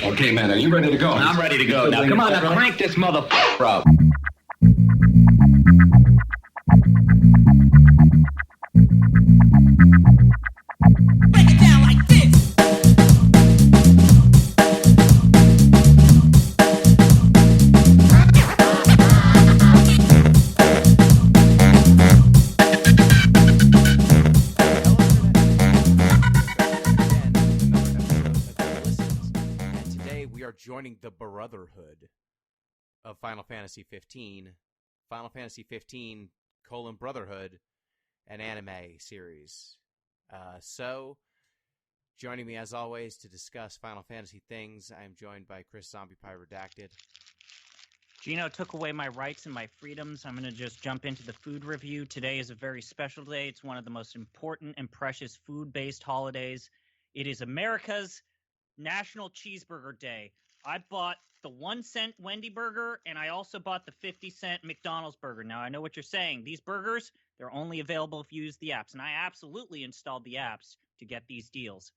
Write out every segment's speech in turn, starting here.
Okay, man, are you ready to go? I'm ready to go. Now, come on, now crank this motherfucker up. Break it down like this. And today we are joining the Brotherhood of Final Fantasy 15. Final Fantasy 15 Brotherhood, an anime series. So, joining me as always to discuss Final Fantasy things, I am joined by Chris Zombie Pie Redacted. Gino took away my rights and my freedoms. I'm going to just jump into the food review. Today is a very special day. It's one of the most important and precious food-based holidays. It is America's National Cheeseburger Day. I bought the 1-cent Wendy burger, and I also bought the 50-cent McDonald's burger. Now, I know what you're saying. These burgers, they're only available if you use the apps, and I absolutely installed the apps to get these deals.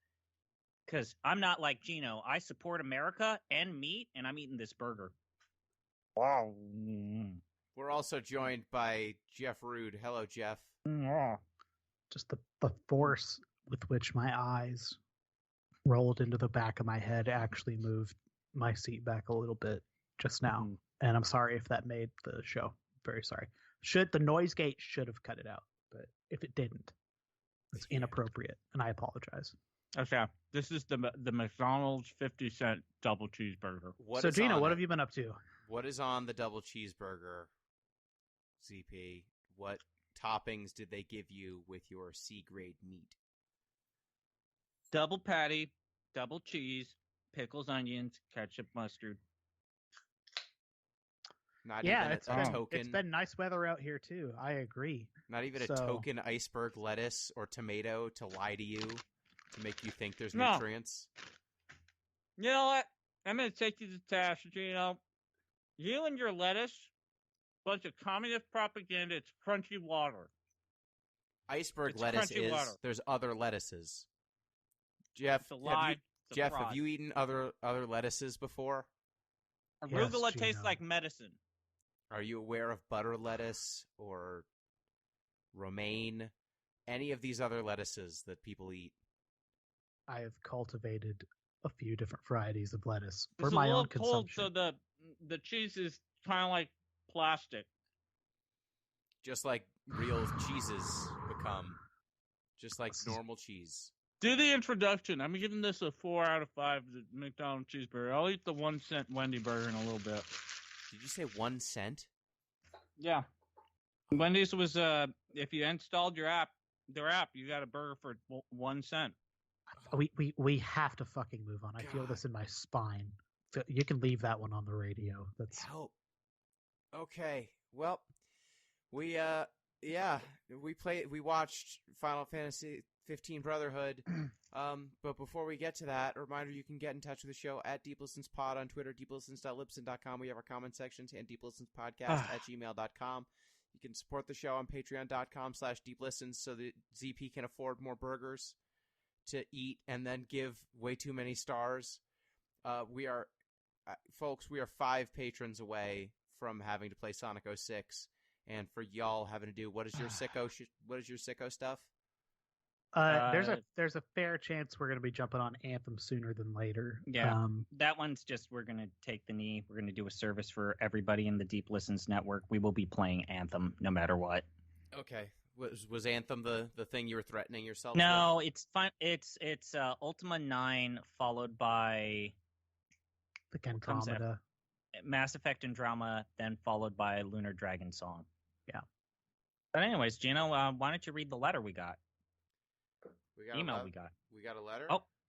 Because I'm not like Gino. I support America and meat, and I'm eating this burger. Wow. We're also joined by Jeff Rude. Hello, Jeff. Just the force with which my eyes rolled into the back of my head actually moved my seat back a little bit just now. And I'm sorry if that made the show. Very sorry. The noise gate should have cut it out, but if it didn't, it's inappropriate, and I apologize. Okay, this is the McDonald's 50-cent double cheeseburger. So Gino, what have you been up to? What is on the double cheeseburger, ZP? What toppings did they give you with your C-grade meat? Double patty, double cheese, pickles, onions, ketchup, mustard. Not Yeah, even it's token. been nice weather out here too. I agree. Not even a token iceberg lettuce or tomato to lie to you, to make you think there's No. nutrients. You know what? I'm going to take you to task, Gino. You and your lettuce, bunch of communist propaganda, it's crunchy water. Iceberg It's lettuce crunchy is. water. There's other lettuces. Jeff, It's a lie. It's a Jeff, fraud. have you eaten other lettuces before? Arugula Yes, tastes Gino. like medicine. Are you aware of butter lettuce or romaine? Any of these other lettuces that people eat? I have cultivated a few different varieties of lettuce for It's my a little own cold, consumption. so the cheese is kind of like plastic. Just like real cheeses become. Just like normal cheese. Do the introduction. I'm giving this a 4 out of 5. The McDonald's cheeseburger. I'll eat the 1-cent Wendy burger in a little bit. Did you say 1 cent? Yeah. Wendy's was if you installed their app, you got a burger for 1 cent. We have to fucking move on. I feel God. this in my spine. You can leave that one on the radio. That's Help. Okay. Well, we watched Final Fantasy 15 Brotherhood. But before we get to that, a reminder, you can get in touch with the show at DeepListensPod on Twitter, deeplistens.libsyn.com. We have our comment sections, and deeplistenspodcast@gmail.com. You can support the show on patreon.com/deeplistens so that ZP can afford more burgers to eat and then give way too many stars. Folks, we are 5 patrons away from having to play Sonic 06, and for y'all having to do what is your sicko stuff? there's a fair chance we're gonna be jumping on Anthem sooner than later. Yeah. That one's just, we're going to take the knee. We're going to do a service for everybody in the Deep Listens network. We will be playing Anthem no matter what. Okay. Was Anthem the thing you were threatening yourself No, it's fun. It's Ultima 9 followed by the comes Andromeda. Mass Effect Andromeda, then followed by Lunar Dragon Song. Yeah. But anyways, Gino, why don't you read the letter we got? Email we got. We got a letter?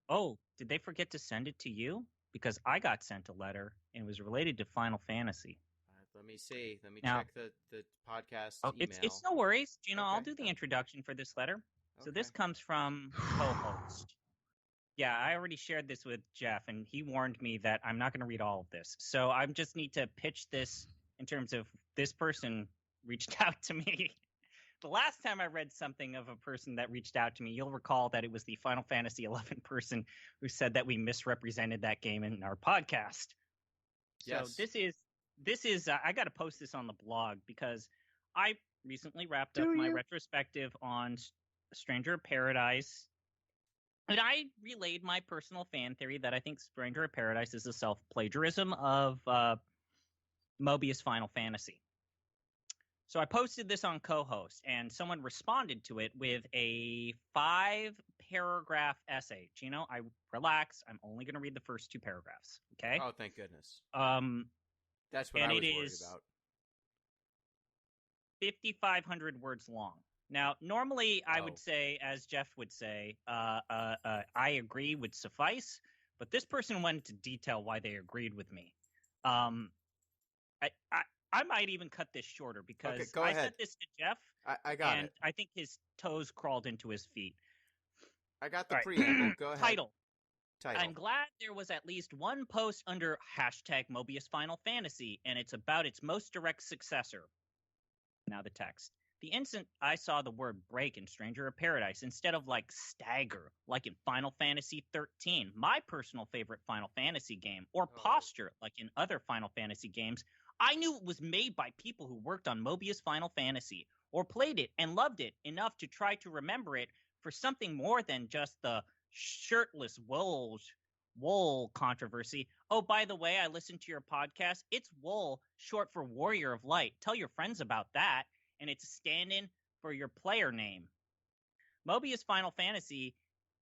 Oh, did they forget to send it to you? Because I got sent a letter and it was related to Final Fantasy. Let me see. Let me Now- check the podcast Oh, email. it's no worries, Gino. I'll Okay. do the introduction for this letter. So this Okay. comes from co-host. Yeah, I already shared this with Jeff, and he warned me that I'm not going to read all of this. So I just need to pitch this in terms of this person reached out to me The last time I read something of a person that reached out to me, you'll recall that it was the Final Fantasy XI person who said that we misrepresented that game in our podcast. Yes. So this is I got to post this on the blog because I recently wrapped Do up my you? retrospective on Stranger of Paradise. And I relayed my personal fan theory that I think Stranger of Paradise is a self-plagiarism of Mobius Final Fantasy. So I posted this on co-host, and someone responded to it with a 5-paragraph essay. Gino, relax. I'm only going to read the first 2 paragraphs. Okay. Oh, thank goodness. That's what I was worried is about. 5,500 words long. Now, normally I would say, as Jeff would say, I agree would suffice, but this person went into detail why they agreed with me. I might even cut this shorter because go I ahead. sent this to Jeff, I got and it. I think his toes crawled into his feet. I got the All right. preamble. Go ahead. Title. Title. I'm glad there was at least one post under #Mobius Final Fantasy, and it's about its most direct successor. Now the text. The instant I saw the word break in Stranger of Paradise instead of like stagger, like in Final Fantasy 13, my personal favorite Final Fantasy game, or posture, like in other Final Fantasy games, I knew it was made by people who worked on Mobius Final Fantasy, or played it and loved it enough to try to remember it for something more than just the shirtless wool controversy. Oh, by the way, I listened to your podcast. It's wool, short for Warrior of Light. Tell your friends about that. And it's a stand-in for your player name. Mobius Final Fantasy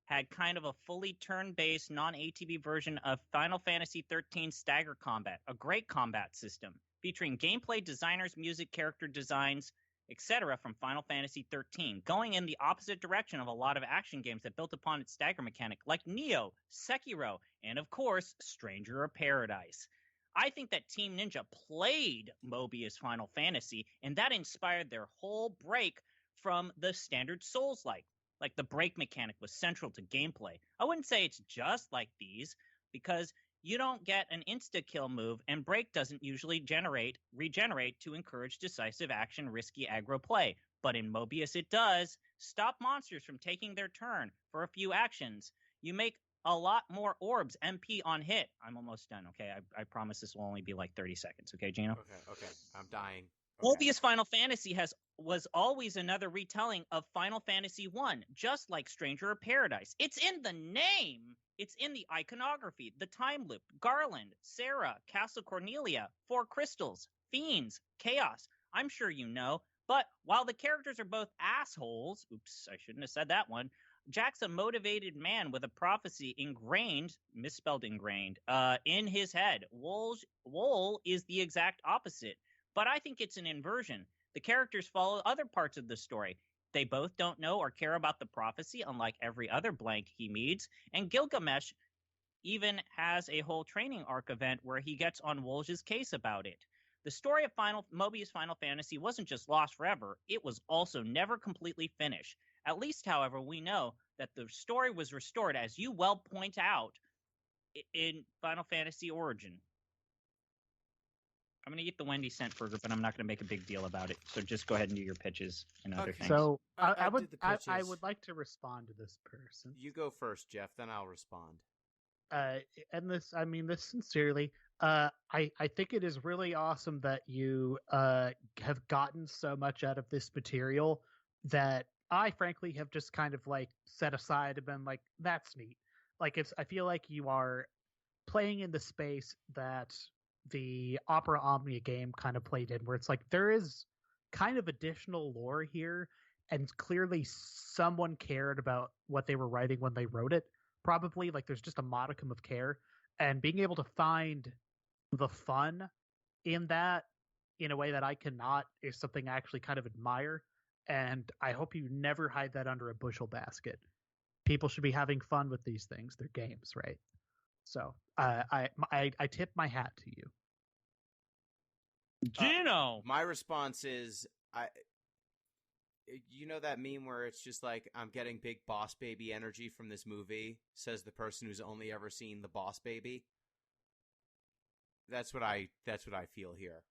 had kind of a fully turn-based, non-ATB version of Final Fantasy XIII Stagger Combat, a great combat system featuring gameplay designers, music, character designs, etc. from Final Fantasy XIII, going in the opposite direction of a lot of action games that built upon its stagger mechanic, like Nioh, Sekiro, and of course, Stranger of Paradise. I think that Team Ninja played Mobius Final Fantasy, and that inspired their whole break from the standard Souls-like. Like the break mechanic was central to gameplay. I wouldn't say it's just like these, because you don't get an insta-kill move, and break doesn't usually regenerate to encourage decisive action, risky aggro play. But in Mobius it does. Stop monsters from taking their turn for a few actions. You make a lot more orbs MP on hit. I'm almost done, okay? I promise this will only be like 30 seconds, okay, Gino? Okay. I'm dying. Okay. Mobius Final Fantasy was always another retelling of Final Fantasy I, just like Stranger of Paradise. It's in the name. It's in the iconography, the time loop, Garland, Sarah, Castle Cornelia, 4 crystals, fiends, chaos. I'm sure you know. But while the characters are both assholes, oops, I shouldn't have said that one, Jack's a motivated man with a prophecy misspelled ingrained, in his head. Wool is the exact opposite. But I think it's an inversion. The characters follow other parts of the story. They both don't know or care about the prophecy, unlike every other blank he meets. And Gilgamesh even has a whole training arc event where he gets on Wolge's case about it. The story of Mobius Final Fantasy wasn't just lost forever. It was also never completely finished. At least, however, we know that the story was restored, as you well point out, in Final Fantasy Origin. I'm going to eat the Wendy cent burger, but I'm not going to make a big deal about it. So just go ahead and do your pitches and other things. So I would did the pitches. I would like to respond to this person. You go first, Jeff, then I'll respond. And this sincerely. I think it is really awesome that you have gotten so much out of this material that I frankly have just kind of like set aside and been like, that's neat. Like I feel like you are playing in the space that the Opera Omnia game kind of played in, where it's like there is kind of additional lore here, and clearly someone cared about what they were writing when they wrote it. Probably like there's just a modicum of care, and being able to find the fun in that in a way that I cannot is something I actually kind of admire. And I hope you never hide that under a bushel basket. People should be having fun with these things. They're games, right? So I tip my hat to you. Gino! My response is, you know that meme where it's just like, I'm getting big Boss Baby energy from this movie, says the person who's only ever seen the Boss Baby. That's what I feel here.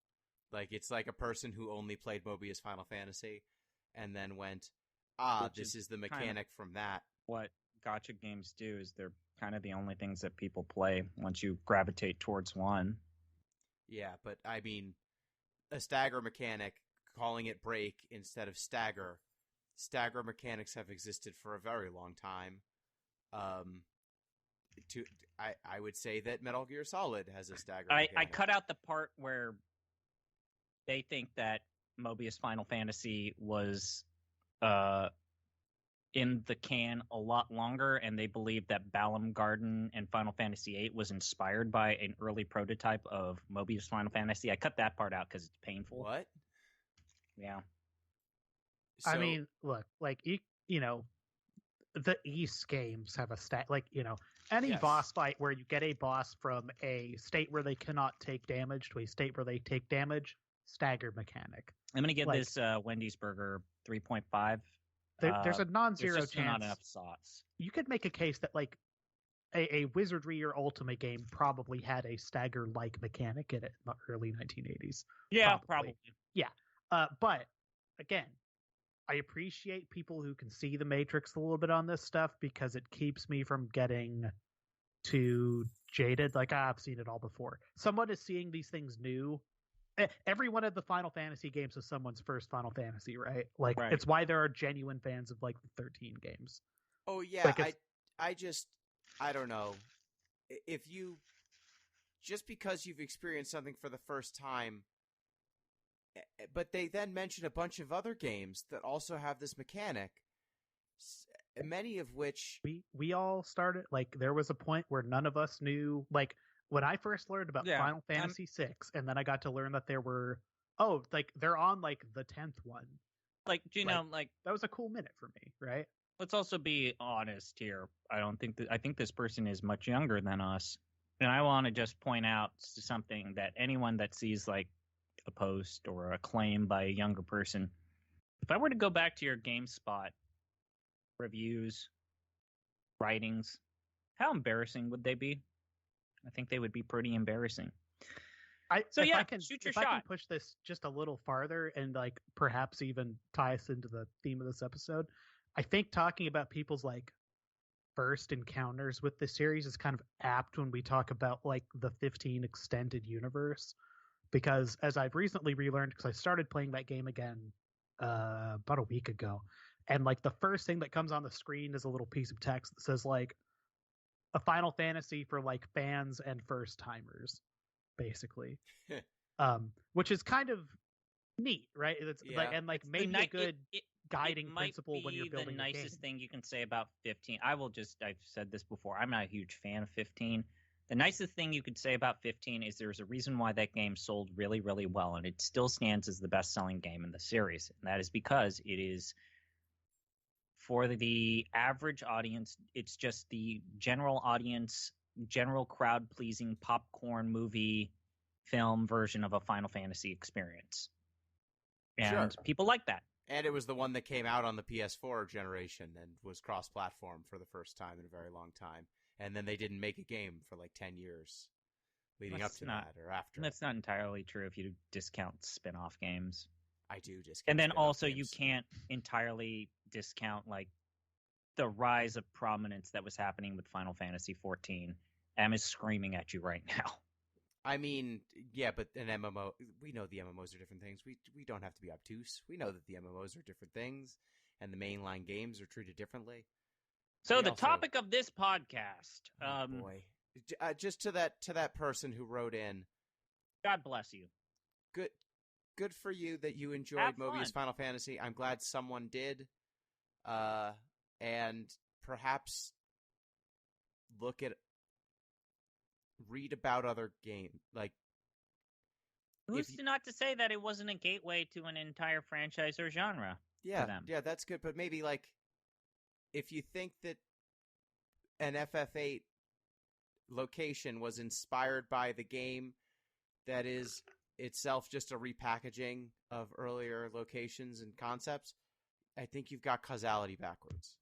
Like, it's like a person who only played Mobius Final Fantasy, and then went, Which this is the kind of- mechanic from that. What gotcha games do is they're kind of the only things that people play once you gravitate towards one. Yeah, but I mean, a stagger mechanic, calling it break instead of stagger. Stagger mechanics have existed for a very long time. I would say that Metal Gear Solid has a stagger I mechanic. cut out the part where they think that Mobius Final Fantasy was in the can a lot longer, and they believe that Balam Garden and Final Fantasy VIII was inspired by an early prototype of Mobius Final Fantasy. I cut that part out because it's painful. What? Yeah. I So- mean, look, like you know, the East games have a stat. Like any Yes. boss fight where you get a boss from a state where they cannot take damage to a state where they take damage, stagger mechanic. I'm going to give Like- this Wendy's Burger 3.5. There's a There's non-zero just not chance. enough sauce. You could make a case that like a Wizardry or Ultimate game probably had a stagger-like mechanic in it in the early 1980s. Yeah, Probably. But again, I appreciate people who can see the Matrix a little bit on this stuff because it keeps me from getting too jaded. Like, I've seen it all before. Someone is seeing these things new. Every one of the Final Fantasy games is someone's first Final Fantasy, right? Like, Right. it's why there are genuine fans of like the 13 games. Oh yeah, Like, it's- I don't know. If you just because you've experienced something for the first time, but they then mention a bunch of other games that also have this mechanic, many of which We all started like there was a point where none of us knew like when I first learned about Yeah, Final Fantasy VI, and then I got to learn that there were like they're on like the 10th one. Like, like That was a cool minute for me, right? let's also be honest here. I think this person is much younger than us. And I want to just point out something that anyone that sees like a post or a claim by a younger person, if I were to go back to your GameSpot reviews, writings, how embarrassing would they be? I think they would be pretty embarrassing. So if yeah, I can, shoot your if I can shot. push this just a little farther and like perhaps even tie us into the theme of this episode, I think talking about people's like first encounters with the series is kind of apt when we talk about like the 15 extended universe, because as I've recently relearned, because I started playing that game again about a week ago, and like the first thing that comes on the screen is a little piece of text that says like a Final Fantasy for like fans and first timers, basically. Which is kind of neat, right? It's like, Yeah. and like It's the maybe ni- a good it guiding might principle when you're be building the a nicest game. thing you can say about 15. I've said this before. I'm not a huge fan of 15. The nicest thing you could say about 15 is there's a reason why that game sold really, really well, and it still stands as the best-selling game in the series. And that is because it is, for the average audience, it's just the general audience, general crowd-pleasing popcorn movie film version of a Final Fantasy experience. And Sure. people like that. and it was the one that came out on the PS4 generation and was cross-platform for the first time in a very long time. And then they didn't make a game for like 10 years leading That's up to not- that or after. That's not entirely true if you discount spin-off games. I do just. And then also you can't entirely discount like the rise of prominence that was happening with Final Fantasy XIV. Em is screaming at you right now. I mean, yeah, but an MMO, we know the MMOs are different things. We don't have to be obtuse. We know that the MMOs are different things, and the mainline games are treated differently. So We the also- topic of this podcast, Oh, boy, just to that person who wrote in, God bless you. good for you that you enjoyed Have Mobius fun. Final Fantasy. I'm glad someone did, and perhaps read about other games. Like, Who's you- not to say that it wasn't a gateway to an entire franchise or genre? yeah, them. yeah, that's good. But maybe like, if you think that an FF8 location was inspired by the game that is itself just a repackaging of earlier locations and concepts, I think you've got causality backwards.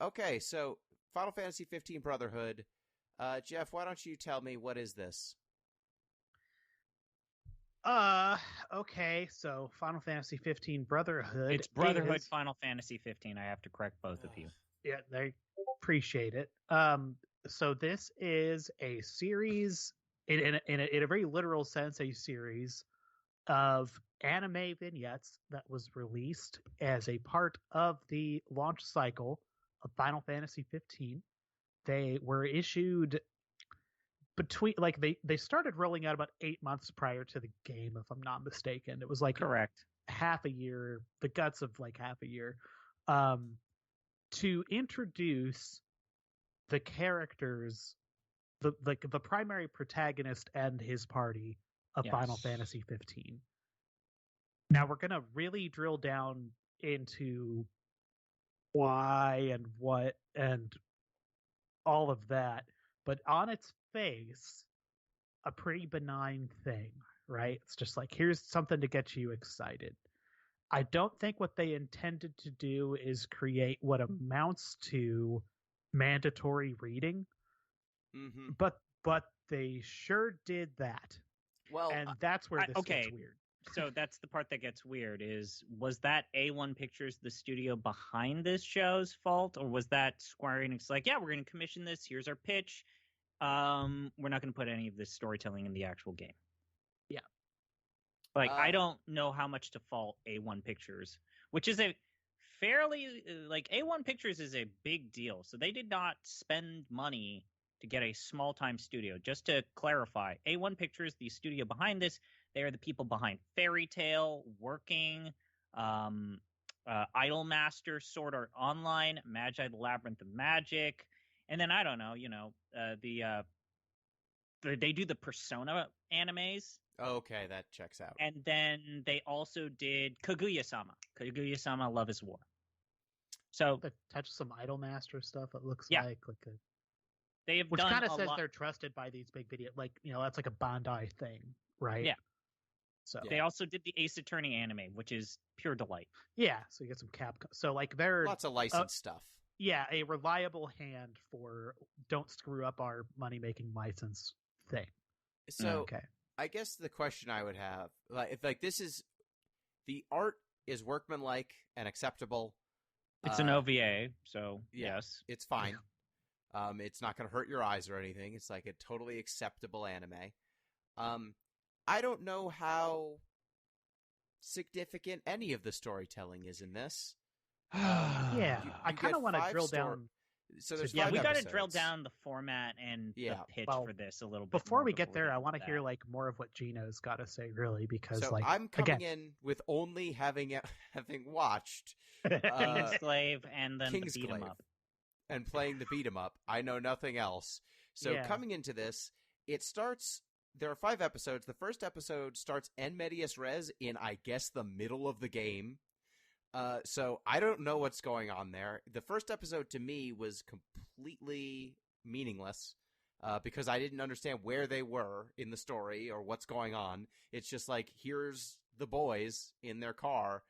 Okay, so Final Fantasy 15 Brotherhood. Jeff, why don't you tell me what is this? Okay, so Final Fantasy 15 Brotherhood. It's Brotherhood is- Final Fantasy 15. I have to correct both of you. Yeah, they appreciate it. So this is a series, in a very literal sense, a series of anime vignettes that was released as a part of the launch cycle of Final Fantasy 15. They were issued between, like, they started rolling out about 8 months prior to the game, if I'm not mistaken. It was like Correct. half a year, the guts of like half a year, to introduce the characters, the primary protagonist and his party of Final Yes. Fantasy 15. Now we're gonna really drill down into why and what and all of that, but on its face, a pretty benign thing, right? It's just like, here's something to get you excited. I don't think what they intended to do is create what amounts to mandatory reading, Mm-hmm. but they sure did that, Well, and that's where this okay. gets weird. So that's the part that gets weird. Was that A1 Pictures, the studio behind this show's fault, or was that Square Enix like, yeah, we're going to commission this. Here's our pitch. We're not going to put any of this storytelling in the actual game. Yeah. Like, I don't know how much to fault A1 Pictures, which is a fairly, like, A1 Pictures is a big deal. So they did not spend money to get a small-time studio. Just to clarify, A1 Pictures, the studio behind this, they are the people behind Fairy Tail, Working, Idolmaster, Sword Art Online, Magi: The Labyrinth of Magic, and then I don't know, they do the Persona animes, okay, that checks out. and then they also did Kaguya-sama. Kaguya-sama: Love is War. So They touch some Idolmaster stuff. It looks Yeah. like they have which done kind of a says lot. they're trusted by these big video, like, that's like a Bandai thing, right? Yeah. So They also did the Ace Attorney anime, which is pure delight. yeah, so you get some Capcom. So like they're Lots of licensed stuff. yeah, a reliable hand for don't screw up our money making license thing. So Okay. I guess the question I would have, if this is, the art is workmanlike and acceptable. It's an OVA, so yeah. yes. It's fine. It's not going to hurt your eyes or anything. It's like a totally acceptable anime. I don't know how significant any of the storytelling is in this. Yeah, you I kind get of want to 5 drill stor- down So there's Yeah, 5 we got to episodes. drill down the format and Yeah. the pitch Well, for this a little bit before more we get there. I get want to into hear that. like more of what Gino's got to say, really, because So like I'm coming again, in with only having watched King's Slave and then the beat 'em Kingsglaive up. and playing the beat 'em up. I know nothing else. So Yeah. coming into this, it starts. There are 5 episodes. The first episode starts en medias res in, I guess, the middle of the game. So I don't know what's going on there. The first episode to me was completely meaningless because I didn't understand where they were in the story or what's going on. It's just like, here's the boys in their car.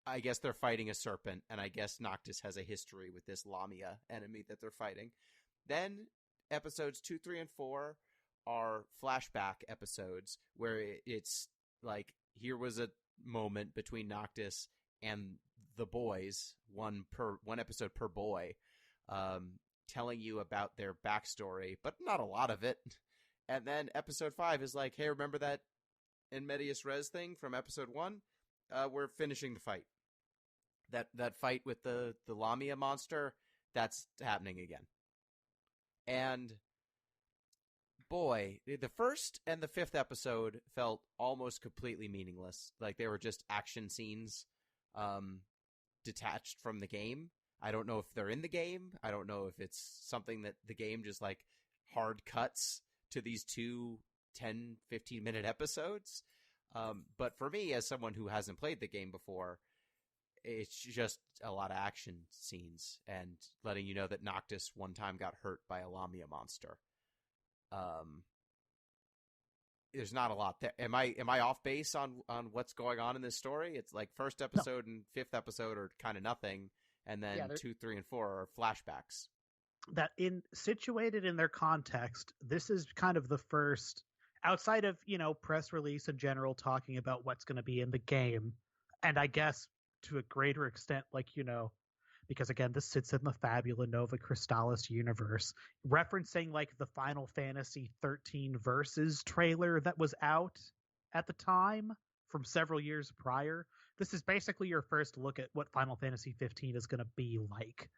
I guess they're fighting a serpent, and I guess Noctis has a history with this Lamia enemy that they're fighting. Then episodes 2, 3, and 4 are flashback episodes where it's like, here was a moment between Noctis and the boys, one episode per boy, telling you about their backstory, but not a lot of it. And then episode 5 is like, hey, remember that in medias res thing from episode 1? We're finishing the fight. That fight with the Lamia monster, that's happening again. And boy, the first and the 5th episode felt almost completely meaningless. Like they were just action scenes detached from the game. I don't know if they're in the game. I don't know if it's something that the game just like hard cuts to these 2 10, 15-minute episodes. But for me, as someone who hasn't played the game before, it's just a lot of action scenes and letting you know that Noctis one time got hurt by a Lamia monster. There's not a lot there. Am I off base on what's going on in this story? It's like first episode and 5th episode are kind of nothing, and then 2, 3, and 4 are flashbacks. That situated in their context, this is kind of the first, outside of, press release in general talking about what's going to be in the game, and I guess to a greater extent, because again, this sits in the Fabula Nova Crystallis universe, referencing the Final Fantasy 13 Versus trailer that was out at the time from several years prior. This is basically your first look at what Final Fantasy 15 is going to be like,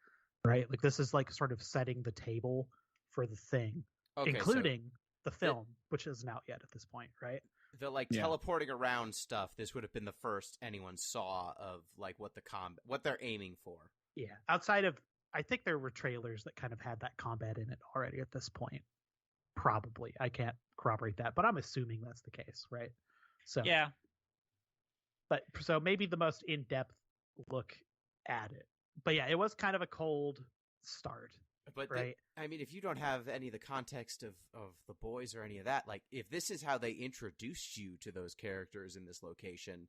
right? This is sort of setting the table for the thing, Okay, including the film, which isn't out yet at this point, right? The teleporting around stuff. This would have been the first anyone saw of what they're aiming for. Yeah, outside of, I think there were trailers that kind of had that combat in it already at this point. Probably, I can't corroborate that, but I'm assuming that's the case, right? So Yeah. But so maybe the most in-depth look at it. But yeah, it was kind of a cold start. But right? if you don't have any of the context of the boys or any of that, if this is how they introduced you to those characters in this location,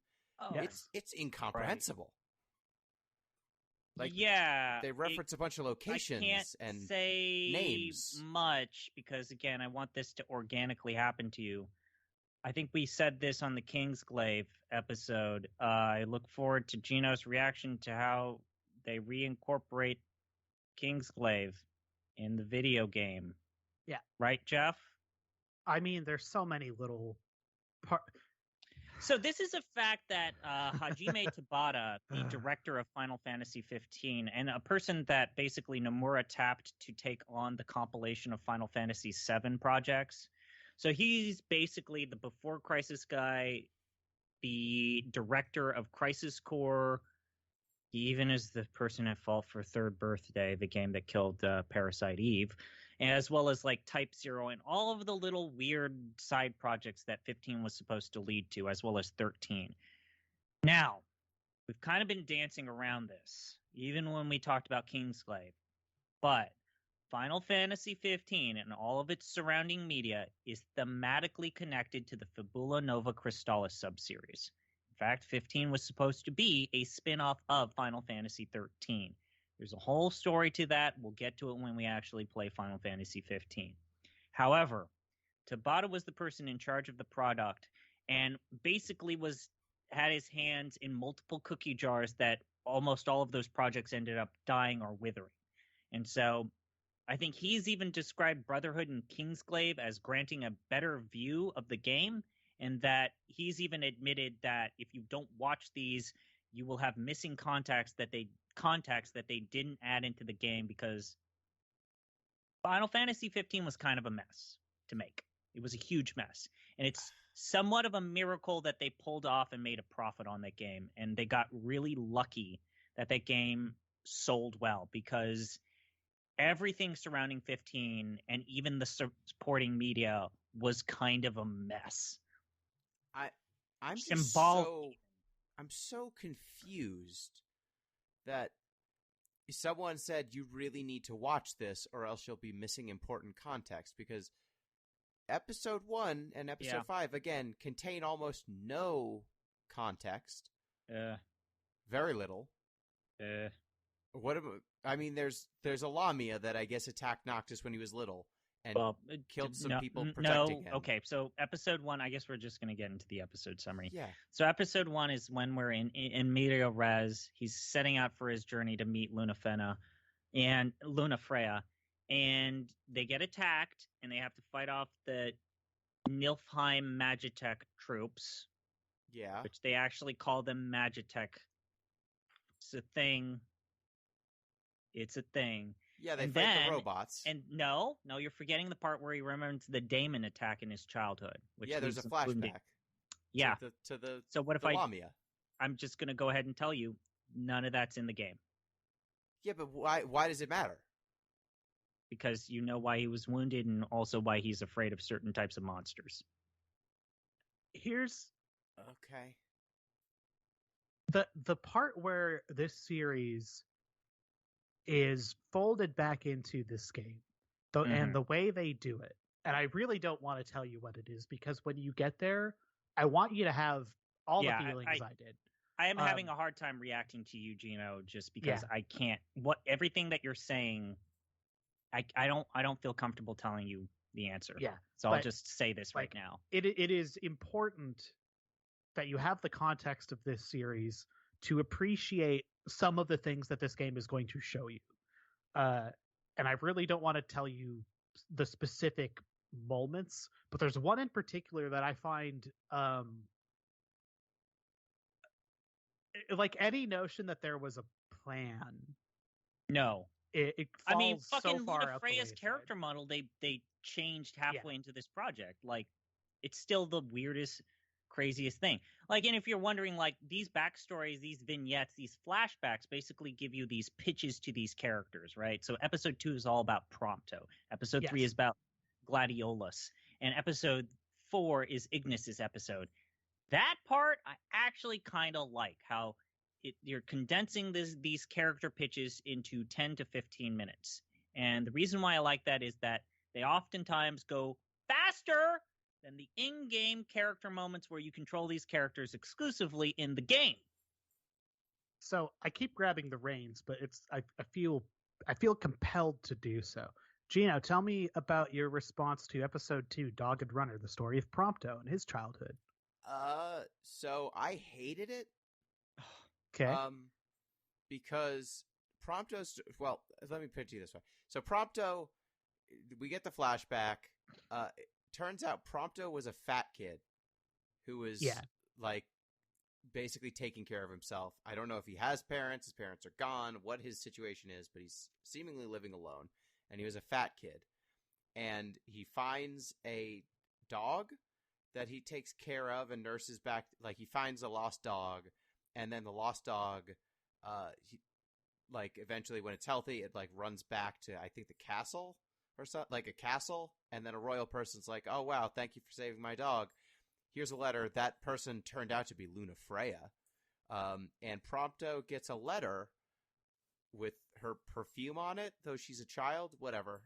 it's incomprehensible. Yeah, they reference a bunch of locations I can't and say names. much because, again, I want this to organically happen to you. I think we said this on the Kingsglaive episode. I look forward to Gino's reaction to how they reincorporate Kingsglaive in the video game. Yeah. Right, Jeff? There's so many little So this is a fact that Hajime Tabata, the director of Final Fantasy 15, and a person that basically Nomura tapped to take on the compilation of Final Fantasy 7 projects. So he's basically the Before Crisis guy, the director of Crisis Core. He even is the person at fault for Third Birthday, the game that killed Parasite Eve, as well as Type Zero and all of the little weird side projects that 15 was supposed to lead to, as well as 13. Now, we've kind of been dancing around this, even when we talked about Kingsglaive. But Final Fantasy 15 and all of its surrounding media is thematically connected to the Fabula Nova Crystallis subseries. In fact, 15 was supposed to be a spin-off of Final Fantasy 13. There's a whole story to that. We'll get to it when we actually play Final Fantasy 15. However, Tabata was the person in charge of the product and basically had his hands in multiple cookie jars that almost all of those projects ended up dying or withering. And so I think he's even described Brotherhood and Kingsglaive as granting a better view of the game, and that he's even admitted that if you don't watch these, you will have missing contacts that they didn't add into the game because Final Fantasy 15 was kind of a mess to make. It was a huge mess. And it's somewhat of a miracle that they pulled off and made a profit on that game. And they got really lucky that game sold well because everything surrounding 15 and even the supporting media was kind of a mess. I'm so confused that someone said you really need to watch this or else you'll be missing important context, because episode 1 and episode 5 again contain almost no context. Very little. There's a Lamia that I guess attacked Noctis when he was little and killed some people protecting him. Okay, so episode 1, I guess we're just going to get into the episode summary. Yeah. So episode 1 is when we're in Media Res. He's setting out for his journey to meet Luna Freya, and they get attacked, and they have to fight off the Niflheim Magitech troops. Yeah. Which they actually call them Magitech. It's a thing. Yeah, they fight the robots. And no, you're forgetting the part where he remembers the Daemon attack in his childhood. Which there's a flashback. Yeah. To the so what if Lamia. I'm just going to go ahead and tell you, none of that's in the game. Yeah, but why does it matter? Because you know why he was wounded and also why he's afraid of certain types of monsters. Here's okay. The part where this series is folded back into this game, and the way they do it. And I really don't want to tell you what it is, because when you get there, I want you to have all the feelings I did. I am having a hard time reacting to you, Gino, just because I can't. Everything that you're saying, I don't feel comfortable telling you the answer. Yeah, So I'll but, just say this right like, now. it is important that you have the context of this series to appreciate some of the things that this game is going to show you. And I really don't want to tell you the specific moments, but there's one in particular that I find like any notion that there was a plan. No. It I falls mean, fucking so far Luna out the Freya's wayside. character model, they changed halfway into this project. Like, it's still the weirdest, craziest thing. Like, and if you're wondering, like, these backstories, these vignettes, these flashbacks basically give you these pitches to these characters, right? So episode 2 is all about Prompto. Episode 3 Yes. is about Gladiolus. And episode 4 is Ignis's episode. That part I actually kind of like, how you're condensing these character pitches into 10 to 15 minutes. And the reason why I like that is that they oftentimes go faster than the in-game character moments where you control these characters exclusively in the game. So I keep grabbing the reins, but I feel compelled to do so. Gino, tell me about your response to episode 2, Dogged Runner, the story of Prompto and his childhood. So I hated it. Okay. Because Prompto's, well, let me put it to you this way. So Prompto, we get the flashback. It turns out Prompto was a fat kid who was like basically taking care of himself. I don't know if he has parents, his parents are gone, what his situation is, but he's seemingly living alone. And he was a fat kid. And he finds a dog that he takes care of and nurses back. Like, he finds a lost dog, and then the lost dog, eventually when it's healthy, it, like, runs back to, I think, the castle or something, like a castle. And then a royal person's like, oh, wow, thank you for saving my dog. Here's a letter. That person turned out to be Luna Freya. And Prompto gets a letter with her perfume on it, though she's a child, whatever,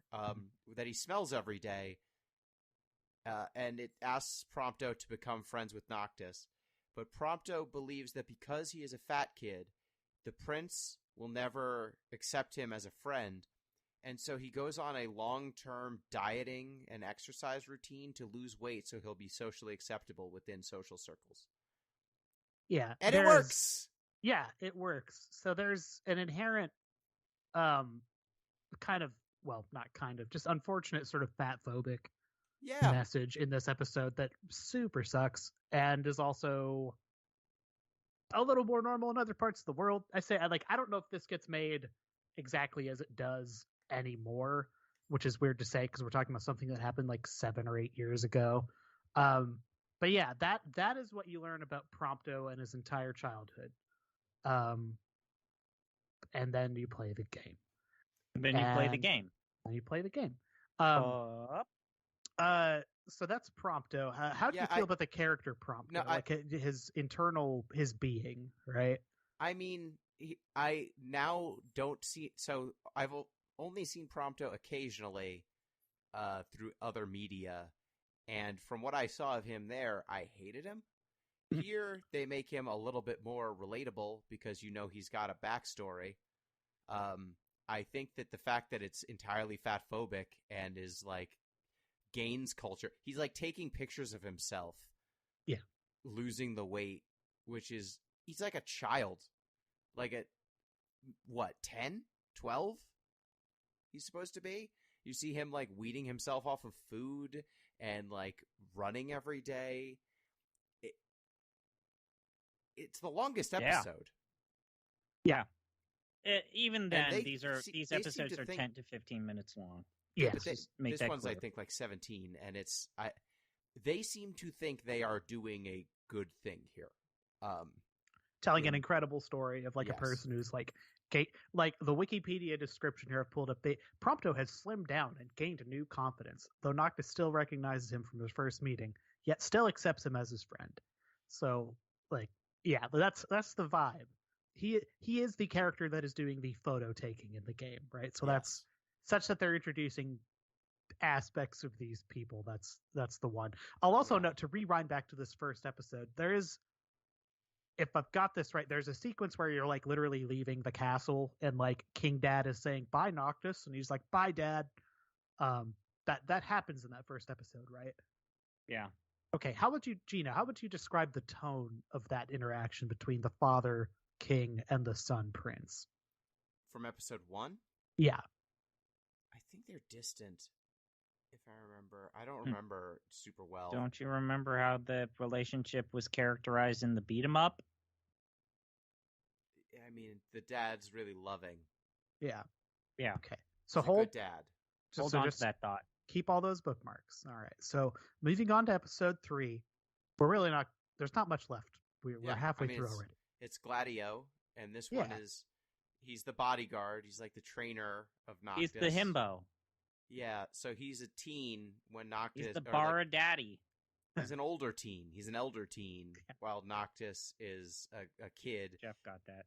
that he smells every day. And it asks Prompto to become friends with Noctis. But Prompto believes that because he is a fat kid, the prince will never accept him as a friend. And so he goes on a long-term dieting and exercise routine to lose weight so he'll be socially acceptable within social circles. Yeah. And it works! Yeah, it works. So there's an inherent just unfortunate sort of fat-phobic message in this episode that super sucks and is also a little more normal in other parts of the world. I don't know if this gets made exactly as it does anymore, which is weird to say because we're talking about something that happened like 7 or 8 years ago. But yeah, that is what you learn about Prompto and his entire childhood. And then you play the game. And you play the game. So that's Prompto. How do you feel about the character Prompto? No, his being, right? I mean, I now don't see. So I've only seen Prompto occasionally through other media, and from what I saw of him there, I hated him. Here, they make him a little bit more relatable because you know he's got a backstory. I think that the fact that it's entirely fat-phobic and is like gains culture. He's like taking pictures of himself. Yeah. Losing the weight, which is, he's like a child. Like at, 10? 12? He's supposed to be? You see him like weaning himself off of food and like running every day. It's the longest episode. Yeah. Even then, these episodes are 10 to 15 minutes long. Yeah, this one's clear. I think like 17, and they seem to think they are doing a good thing here, telling an incredible story of like a person who's like the Wikipedia description here I've pulled up. Prompto has slimmed down and gained a new confidence, though Noctis still recognizes him from his first meeting, yet still accepts him as his friend. So, like, yeah, that's the vibe. He is the character that is doing the photo taking in the game, right? So that's such that they're introducing aspects of these people. That's the one. I'll also note, to rewind back to this first episode, there is, if I've got this right, there's a sequence where you're like literally leaving the castle and like King Dad is saying bye Noctis, and he's like bye Dad, That happens in that first episode, right? Yeah. Okay, how would you, Gina? How would you describe the tone of that interaction between the father king and the son prince? From episode 1? Yeah, I think they're distant, if I remember. I don't remember super well. Don't you remember how the relationship was characterized in the beat 'em up? I mean, the dad's really loving. yeah. Yeah. Okay, so He's a good dad. Hold on to that thought. keep all those bookmarks. All right. So moving on to episode 3, we're really not. There's not much left. We're Yeah, halfway I mean, through it's- already. It's Gladio, and this one Yeah. is he's the bodyguard. He's like the trainer of Noctis. He's the himbo. Yeah, so he's a teen when Noctis. He's the or, bar daddy. he's an older teen. He's an elder teen, while Noctis is a kid, Jeff got that.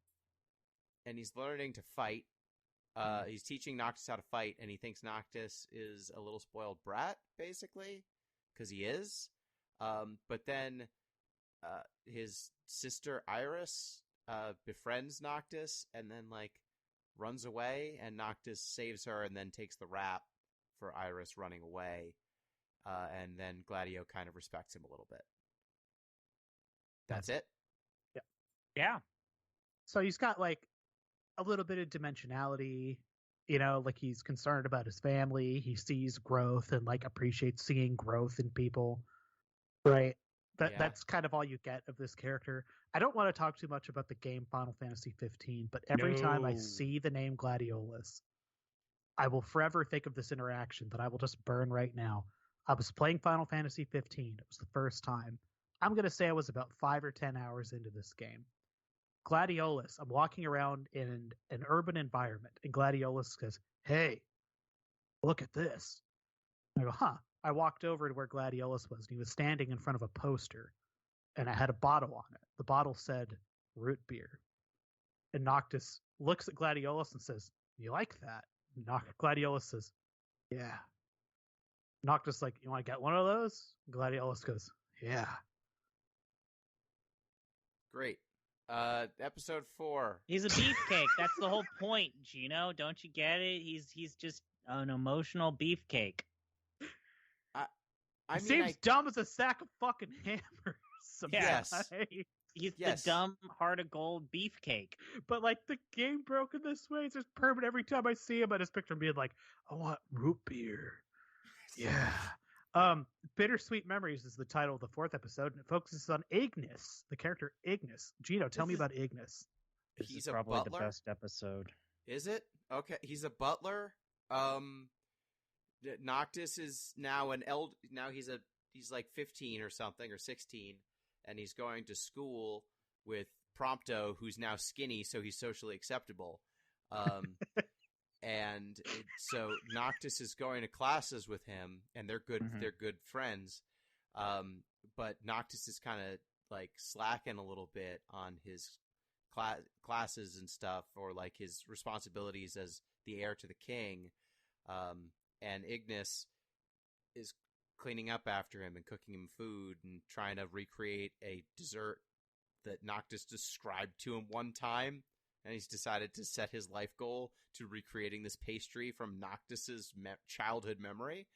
and he's learning to fight. He's teaching Noctis how to fight, and he thinks Noctis is a little spoiled brat, basically, because he is. But then his sister Iris befriends Noctis, and then like runs away, and Noctis saves her, and then takes the rap for Iris running away. And then Gladio kind of respects him a little bit. That's it. Yeah. So he's got like a little bit of dimensionality, like he's concerned about his family. He sees growth and like appreciates seeing growth in people, right? Yeah. That's kind of all you get of this character. I don't want to talk too much about the game Final Fantasy 15, but every time I No. see the name Gladiolus, I will forever think of this interaction that I will just burn right now. I was playing Final Fantasy 15. It was the first time. I'm going to say I was about 5 or 10 hours into this game. Gladiolus, I'm walking around in an urban environment, and Gladiolus says, "Hey, look at this." And I go, "Huh." I walked over to where Gladiolus was, and he was standing in front of a poster, and I had a bottle on it. The bottle said root beer. And Noctis looks at Gladiolus and says, "You like that?" Gladiolus says, "Yeah." Noctis like, "You want to get one of those?" Gladiolus goes, "Yeah." Great. Episode 4. He's a beefcake. That's the whole point, Gino. Don't you get it? He's just an emotional beefcake. I He mean, seems dumb as a sack of fucking hammers. Yes. sometimes. He's Yes. the dumb heart of gold beefcake. But like the game broken this way, it's just permanent. Every time I see him, I just picture him being like, "I want root beer." Yeah. Bittersweet Memories is the title of the 4th episode, and it focuses on Ignis, the character Ignis. Gino, tell me about Ignis. This He's is a probably butler? the best episode. Is it? Okay, he's a butler. Noctis is now now he's like 15 or something, or 16, and he's going to school with Prompto, who's now skinny, so he's socially acceptable. So Noctis is going to classes with him, and they're good. Mhm. They're good friends. But Noctis is kind of like slacking a little bit on his classes and stuff, or like his responsibilities as the heir to the king. And Ignis is cleaning up after him and cooking him food and trying to recreate a dessert that Noctis described to him one time. And he's decided to set his life goal to recreating this pastry from Noctis's childhood memory.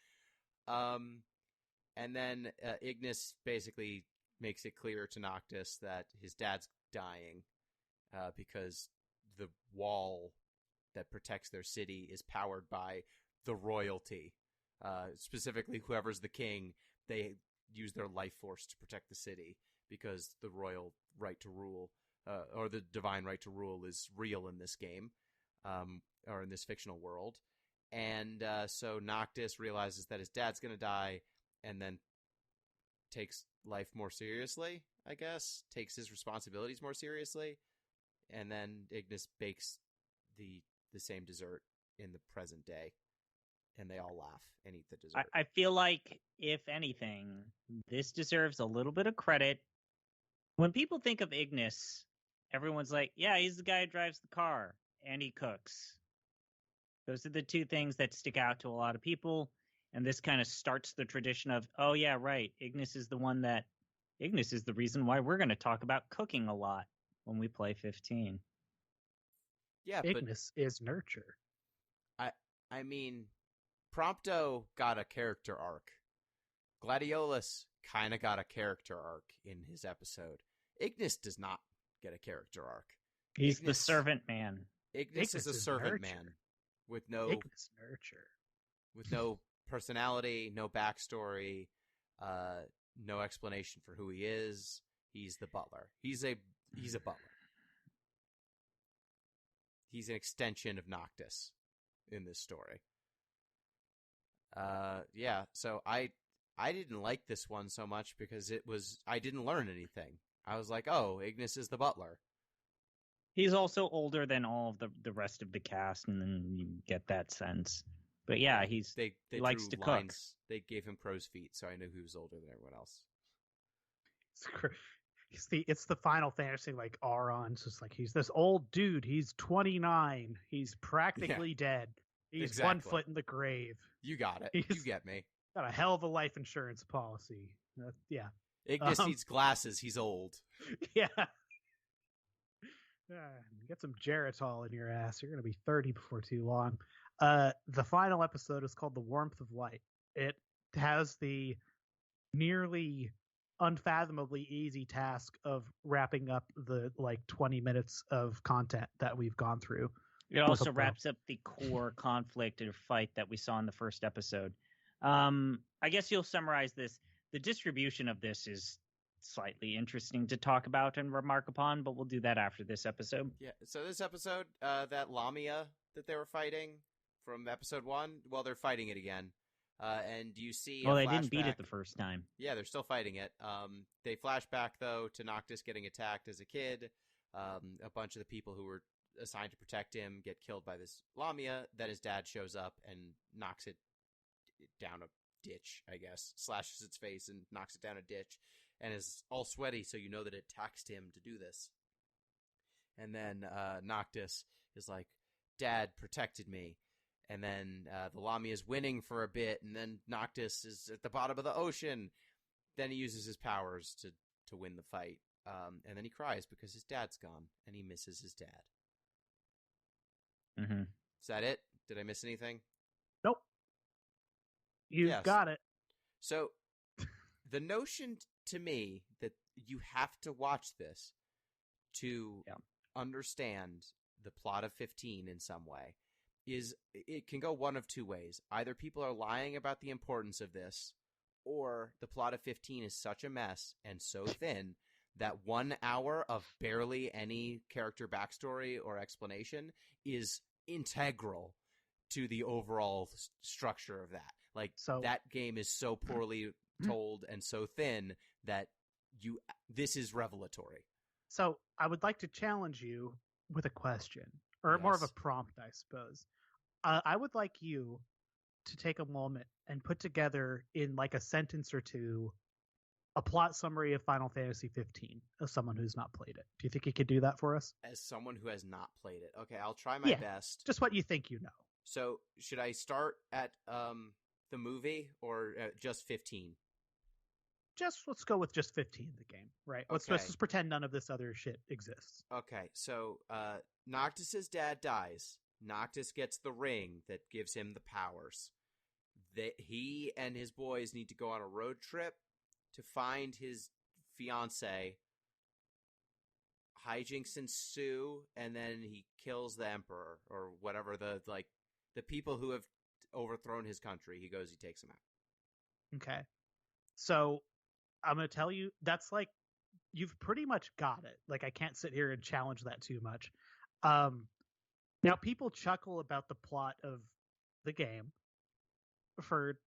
And then Ignis basically makes it clear to Noctis that his dad's dying because the wall that protects their city is powered by the royalty. Specifically, whoever's the king, they use their life force to protect the city because the royal right to rule, or the divine right to rule, is real in this game, or in this fictional world. And so Noctis realizes that his dad's going to die, and then takes life more seriously, I guess, takes his responsibilities more seriously. And then Ignis bakes the same dessert in the present day, and they all laugh and eat the dessert. I feel like, if anything, this deserves a little bit of credit. When people think of Ignis, everyone's like, yeah, he's the guy who drives the car and he cooks. Those are the two things that stick out to a lot of people. And this kind of starts the tradition of, oh, yeah, right. Ignis is the reason why we're going to talk about cooking a lot when we play 15. Yeah, but Ignis is nurture. I mean, Prompto got a character arc. Gladiolus kind of got a character arc in his episode. Ignis does not get a character arc. He's the Ignis- servant man. Ignis is a Ignis is servant nurture. man with no Ignis nurture. with no personality, no backstory, no explanation for who he is. He's the butler. He's a butler. He's an extension of Noctis in this story. Yeah, so I didn't like this one so much because I didn't learn anything. I was like, oh, Ignis is the butler. He's also older than all of the rest of the cast, and then you get that sense. But yeah, They he likes drew to cook. lines. They gave him crow's feet, so I knew he was older than everyone else. It's the Final Fantasy, like Auron's just like, he's this old dude. He's 29. He's practically dead. He's 1 Exactly. foot in the grave. You got it. He's- You get me. Got a hell of a life insurance policy. Yeah. Ignis Um, needs glasses. He's old. Yeah. Get some Geritol in your ass. You're going to be 30 before too long. The final episode is called The Warmth of Light. It has the nearly unfathomably easy task of wrapping up the 20 minutes of content that we've gone through. It also wraps up the core conflict or fight that we saw in the first episode. I guess you'll summarize this. The distribution of this is slightly interesting to talk about and remark upon, but we'll do that after this episode. Yeah. So this episode, that Lamia that they were fighting from episode 1, well, they're fighting it again. And you see Well, a they didn't beat flashback- it the first time. Yeah, they're still fighting it. They flash back, though, to Noctis getting attacked as a kid. A bunch of the people who were assigned to protect him get killed by this Lamia. Then his dad shows up and knocks it down a ditch, I guess. Slashes its face and knocks it down a ditch. And is all sweaty, so you know that it taxed him to do this. And then Noctis is like, Dad protected me. And then the Lamia is winning for a bit, and then Noctis is at the bottom of the ocean. Then he uses his powers to win the fight. And then he cries because his dad's gone, and he misses his dad. Mm-hmm. Is that it? Did I miss anything? Nope. You've Yes. got it. So, the notion to me that you have to watch this to understand the plot of 15 in some way is it can go one of two ways. Either people are lying about the importance of this, or the plot of 15 is such a mess and so thin that 1 hour of barely any character backstory or explanation is integral to the overall structure of that. Like, So- that game is so poorly told and so thin that this is revelatory. So I would like to challenge you with a question, or more of a Yes. prompt, I suppose. I would like you to take a moment and put together in like a sentence or two a plot summary of Final Fantasy 15 as someone who's not played it. Do you think you could do that for us? As someone who has not played it, okay, I'll try my Yeah. best. Just what you think you know. So, should I start at the movie or just 15? Let's go with just 15 the game, right? Let's Okay. just pretend none of this other shit exists. Okay, so Noctis's dad dies. Noctis gets the ring that gives him the powers. He and his boys need to go on a road trip to find his fiancée. Hijinks ensue, and then he kills the emperor or whatever the people who have overthrown his country. He goes, he takes them out. Okay. So I'm going to tell you that's like you've pretty much got it. Like I can't sit here and challenge that too much. Now people chuckle about the plot of the game for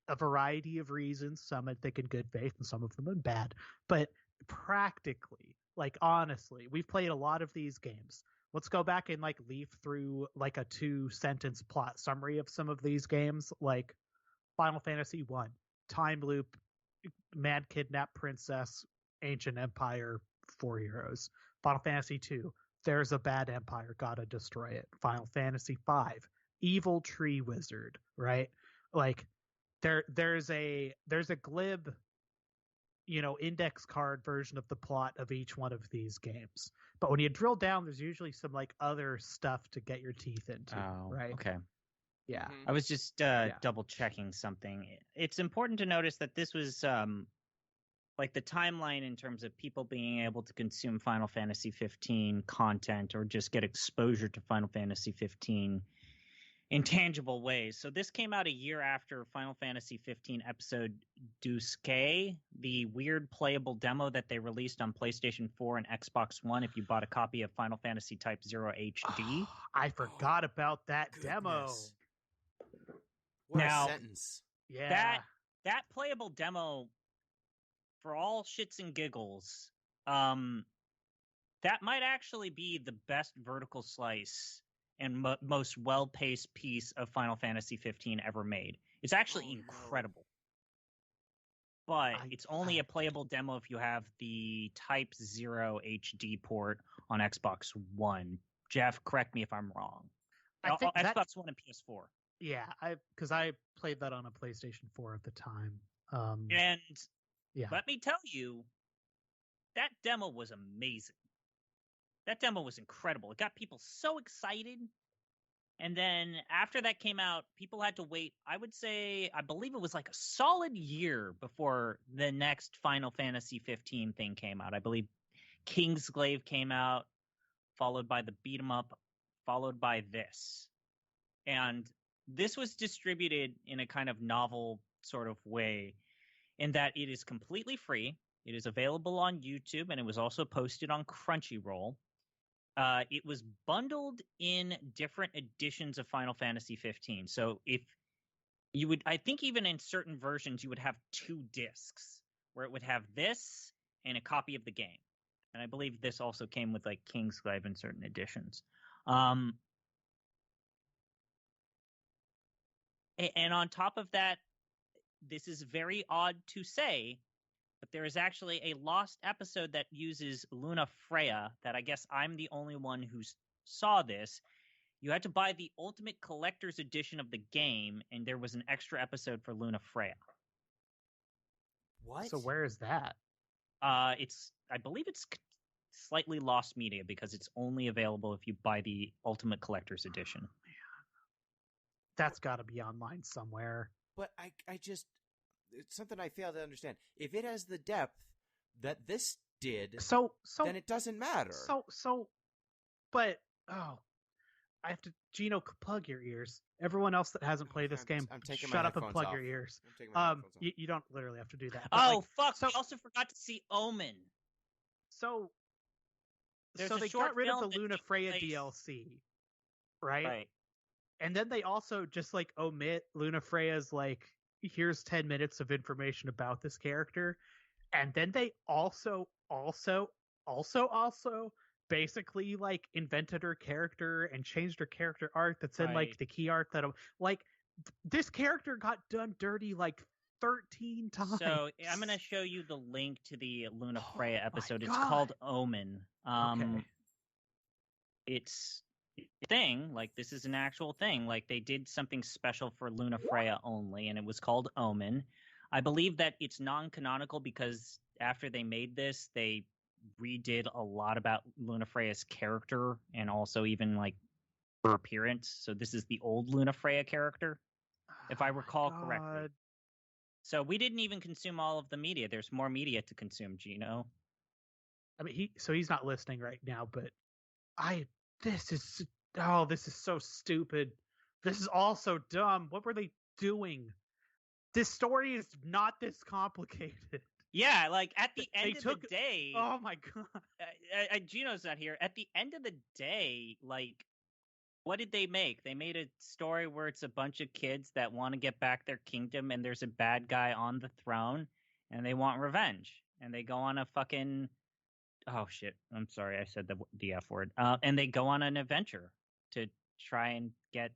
a variety of reasons. Some I think in good faith and some of them in bad. But practically, like honestly, we've played a lot of these games. Let's go back and like leaf through like a 2-sentence plot summary of some of these games, like Final Fantasy 1, Time Loop, Mad Kidnap Princess, Ancient Empire, 4 heroes. Final Fantasy 2, there's a bad empire, gotta destroy it. Final Fantasy 5, Evil Tree Wizard, right? Like there's a glib, index card version of the plot of each one of these games. But when you drill down, there's usually some like other stuff to get your teeth into, right? Okay. Yeah. Mhm. I was just double checking something. It's important to notice that this was like the timeline in terms of people being able to consume Final Fantasy 15 content or just get exposure to Final Fantasy 15 in tangible ways. So this came out a year after Final Fantasy 15 episode Duske, the weird playable demo that they released on PlayStation 4 and Xbox One if you bought a copy of Final Fantasy Type 0 HD. I forgot about that demo. Goodness. What Now- a sentence. Yeah. That playable demo, for all shits and giggles, that might actually be the best vertical slice and most well-paced piece of Final Fantasy 15 ever made. It's actually Oh, no. incredible. But I- it's only a playable demo if you have the Type 0 HD port on Xbox One. Jeff, correct me if I'm wrong. I think that- Xbox One and PS4. Yeah, because I played that on a PlayStation 4 at the time. And Yeah. let me tell you, that demo was amazing. That demo was incredible. It got people so excited. And then after that came out, people had to wait, I believe it was like a solid year before the next Final Fantasy 15 thing came out. I believe Kingsglaive came out, followed by the beat 'em up, followed by this. And this was distributed in a kind of novel sort of way in that it is completely free. It is available on YouTube, and it was also posted on Crunchyroll. It was bundled in different editions of Final Fantasy 15. So if you would, I think even in certain versions, you would have 2 discs where it would have this and a copy of the game. And I believe this also came with like Kingsglaive in certain editions. And on top of that, this is very odd to say, but there is actually a lost episode that uses Luna Freya that I guess I'm the only one who saw this. You had to buy the Ultimate Collector's Edition of the game, and there was an extra episode for Luna Freya. What? So where is that? I believe it's slightly lost media because it's only available if you buy the Ultimate Collector's Edition. That's got to be online somewhere. But I just, it's something I fail to understand. If it has the depth that this did, So then it doesn't matter. But I have to, Gino, plug your ears. Everyone else that hasn't played this game, I'm taking my shut up and headphones plug off. your ears. I'm taking my headphones off. You don't literally have to do that. But, Oh, like, fuck! so- We also forgot to see Omen. so There's so a they short got rid of film the that Luna takes Freya place- DLC, right? Right. And then they also just like omit Luna Freya's like, here's 10 minutes of information about this character, and then they also basically like invented her character and changed her character art that's in like Right. the key art that this character got done dirty like 13 times. So I'm going to show you the link to the Luna Oh Freya my episode. It's God. called Omen. Okay. It's a thing. Like, this is an actual thing. Like, they did something special for Luna Freya only, and it was called Omen. I believe that it's non-canonical because after they made this, they redid a lot about Luna Freya's character and also even like her appearance. So this is the old Luna Freya character, if I Oh my recall correctly. God. So we didn't even consume all of the media. There's more media to consume, Gino. I mean, he's not listening right now, but this is so stupid. This is all so dumb. What were they doing? This story is not this complicated. Yeah, like at the They end of took- the day, Oh my god. Gino's not here. At the end of the day, like, what did they make? They made a story where it's a bunch of kids that want to get back their kingdom, and there's a bad guy on the throne, and they want revenge, and they go on a fucking. Oh shit! I'm sorry, I said the F word. And they go on an adventure to try and get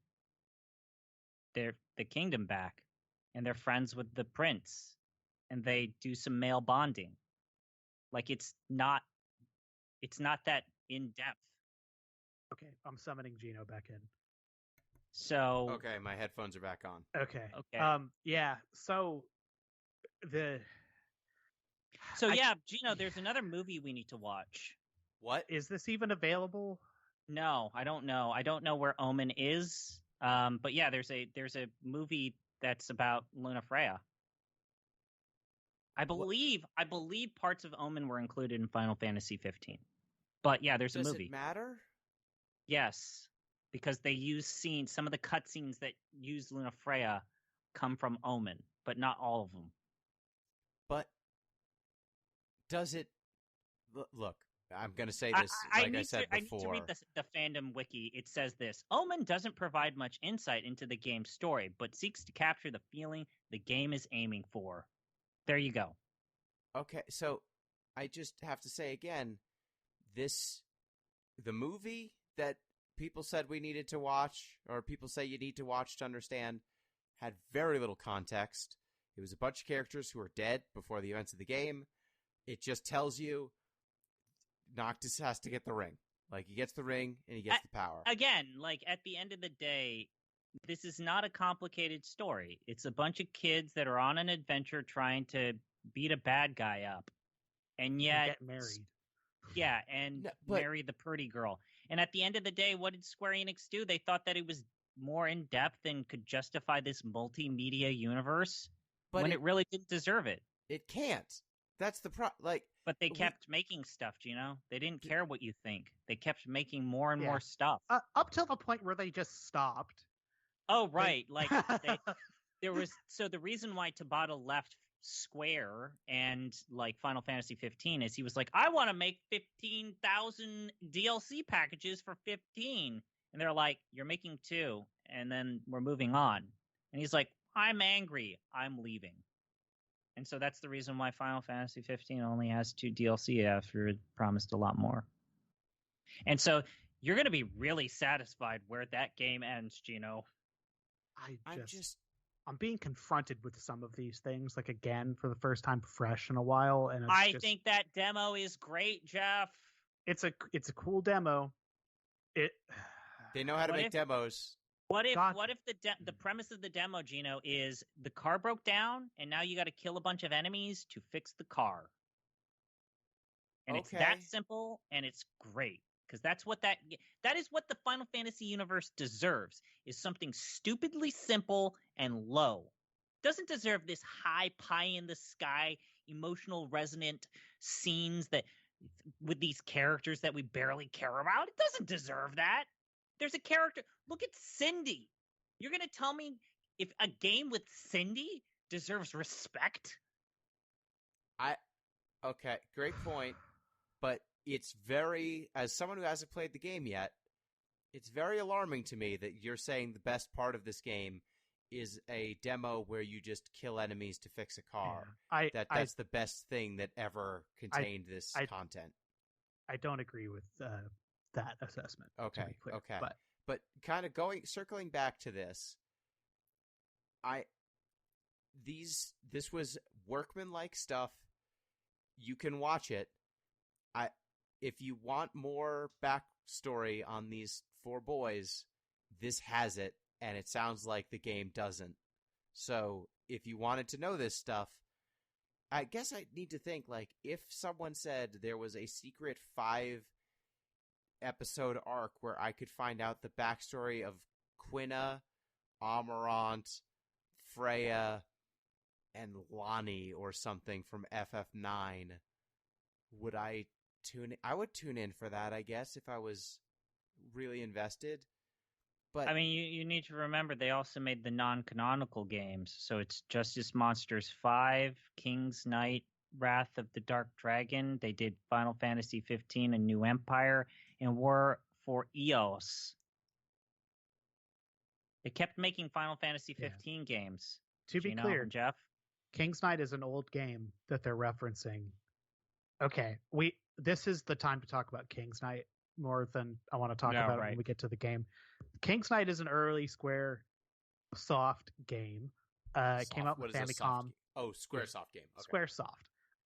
the kingdom back, and they're friends with the prince, and they do some male bonding. Like, it's not that in depth. Okay, I'm summoning Gino back in. So Okay, my headphones are back on. Okay. Okay. Yeah. So the I- yeah, Gino, there's another movie we need to watch. What? is this even available? No, I don't know. I don't know where Omen is. But yeah, there's a movie that's about Luna Freya. I believe parts of Omen were included in Final Fantasy 15. But yeah, there's a Does movie. it matter? Yes, because they use scenes. Some of the cutscenes that use Luna Freya come from Omen, but not all of them. But does it look? I'm going to say this like I said before. I need to read the fandom wiki. It says this: Omen doesn't provide much insight into the game's story, but seeks to capture the feeling the game is aiming for. There you go. Okay, so I just have to say again, the movie that people said we needed to watch, or people say you need to watch to understand, had very little context. It was a bunch of characters who are dead before the events of the game. It just tells you Noctis has to get the ring. Like, he gets the ring and he gets the power. Again, like, at the end of the day, this is not a complicated story. It's a bunch of kids that are on an adventure trying to beat a bad guy up. And yet... get married. Yeah, and marry the pretty girl. And at the end of the day, what did Square Enix do? They thought that it was more in-depth and could justify this multimedia universe when it really didn't deserve it. It can't. That's the But they kept making stuff, Gino. They didn't care what you think. They kept making more and more stuff. Up till the point where they just stopped. Oh, right. There was... So the reason why Tabata left Square and like Final Fantasy 15 is he was like, I want to make 15,000 DLC packages for 15, and they're like, you're making 2, and then we're moving on. And he's like, I'm angry, I'm leaving. And so that's the reason why Final Fantasy 15 only has 2 DLC after it promised a lot more. And so you're going to be really satisfied where that game ends, Gino. I'm being confronted with some of these things, like, again, for the first time fresh in a while. And I think that demo is great, Jeff. It's a cool demo. They know how to make demos. What if the premise of the demo, Gino, is the car broke down and now you got to kill a bunch of enemies to fix the car? And it's that simple, and it's great. Because that's what that is what the Final Fantasy universe deserves, is something stupidly simple and low. Doesn't deserve this high pie in the sky, emotional resonant scenes that with these characters that we barely care about. It doesn't deserve that. There's a character. Look at Cindy. You're going to tell me if a game with Cindy deserves respect? Okay, great point. But it's very, as someone who hasn't played the game yet, it's very alarming to me that you're saying the best part of this game is a demo where you just kill enemies to fix a car. That's the best thing that ever contained this content. I don't agree with that assessment. Okay, to be clear, okay. But kind of circling back to this, this was workmanlike stuff. You can watch it. If you want more backstory on these 4 boys, this has it, and it sounds like the game doesn't. So if you wanted to know this stuff, I guess I need to think, like, if someone said there was a secret 5-episode arc where I could find out the backstory of Quina, Amarant, Freya, and Lonnie or something from FF9, would I tune in? I would tune in for that, I guess, if I was really invested. But I mean, you need to remember they also made the non-canonical games. So it's Justice Monsters 5, King's Knight, Wrath of the Dark Dragon. They did Final Fantasy 15 and New Empire, and War for Eos. They kept making Final Fantasy 15 games. To be clear, Jeff, King's Knight is an old game that they're referencing. Okay, this is the time to talk about King's Knight more than I want to talk about it when we get to the game. King's Knight is an early Square Soft game. Came out with Famicom. Squaresoft game. Okay.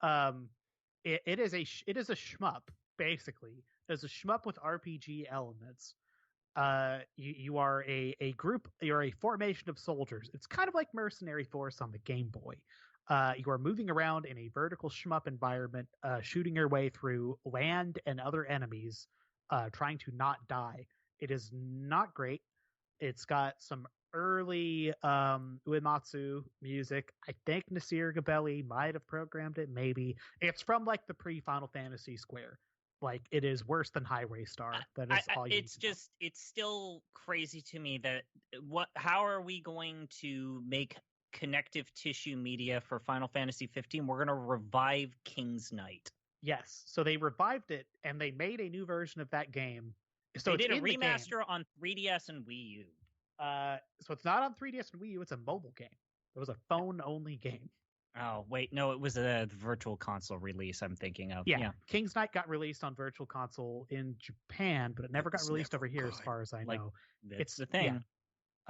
Squaresoft. It is a shmup, basically. It's a shmup with RPG elements. You are a group. You're a formation of soldiers. It's kind of like Mercenary Force on the Game Boy. You are moving around in a vertical shmup environment, shooting your way through land and other enemies, trying to not die. It is not great. It's got some early Uematsu music. I think Nasir Gabelli might have programmed it, maybe. It's from like the pre-Final Fantasy Square. Like it is worse than Highway Star. That is all you it's need to know. just it's still crazy to me that how are we going to make connective tissue media for Final Fantasy 15? We're going to revive King's Knight. Yes. So they revived it and they made a new version of that game. So They it's did a in the game. remaster on 3DS and Wii U. So it's not on 3DS and Wii U, it's a mobile game. It was a phone-only game. Oh, wait, no, it was a virtual console release I'm thinking of. Yeah. King's Knight got released on Virtual Console in Japan, but it never got released over here as far as I know. It's the thing.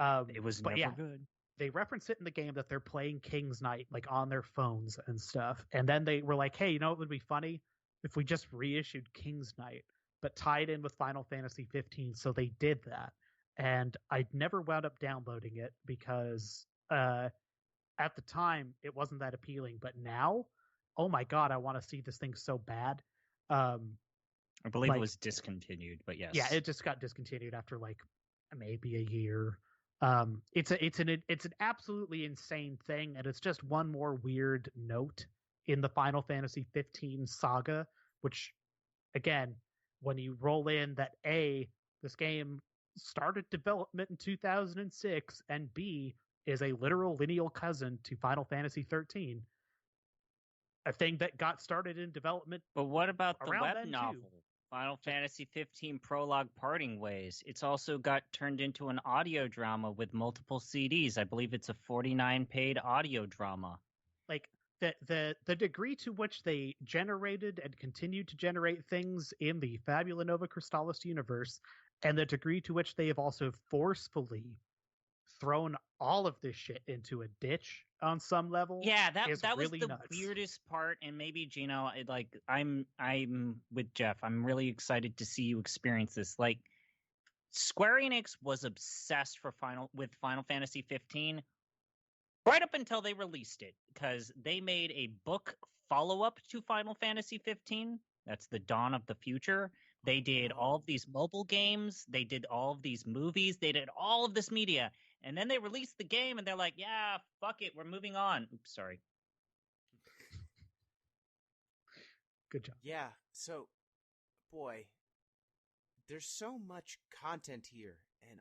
It was but never good. They reference it in the game that they're playing King's Knight like on their phones and stuff. And then they were like, hey, you know what would be funny? If we just reissued King's Knight, but tied in with Final Fantasy 15. So they did that. And I never wound up downloading it because at the time it wasn't that appealing. But now, oh my God, I want to see this thing so bad. I believe it was discontinued, but yes. Yeah, it just got discontinued after like maybe a year. It's an absolutely insane thing, and it's just one more weird note in the Final Fantasy 15 saga, which again, when you roll in that A, this game started development in 2006, and B, is a literal lineal cousin to Final Fantasy 13, a thing that got started in development. But what about the web then, novel? too? Final Fantasy 15 Prologue Parting Ways. It's also got turned into an audio drama with multiple CDs. I believe it's a 49-page audio drama. Like the degree to which they generated and continued to generate things in the Fabula Nova Crystallis universe, and the degree to which they have also forcefully thrown all of this shit into a ditch on some level. Yeah, that was really the nuts. weirdest part, and maybe Gino, I'm with Jeff. I'm really excited to see you experience this. Like, Square Enix was obsessed with Final Fantasy 15 right up until they released it, because they made a book follow-up to Final Fantasy 15. That's The Dawn of the Future. They did all of these mobile games. They did all of these movies. They did all of this media. And then they released the game, and they're like, yeah, fuck it. We're moving on. Oops, sorry. Good job. Yeah, so, boy, there's so much content here, and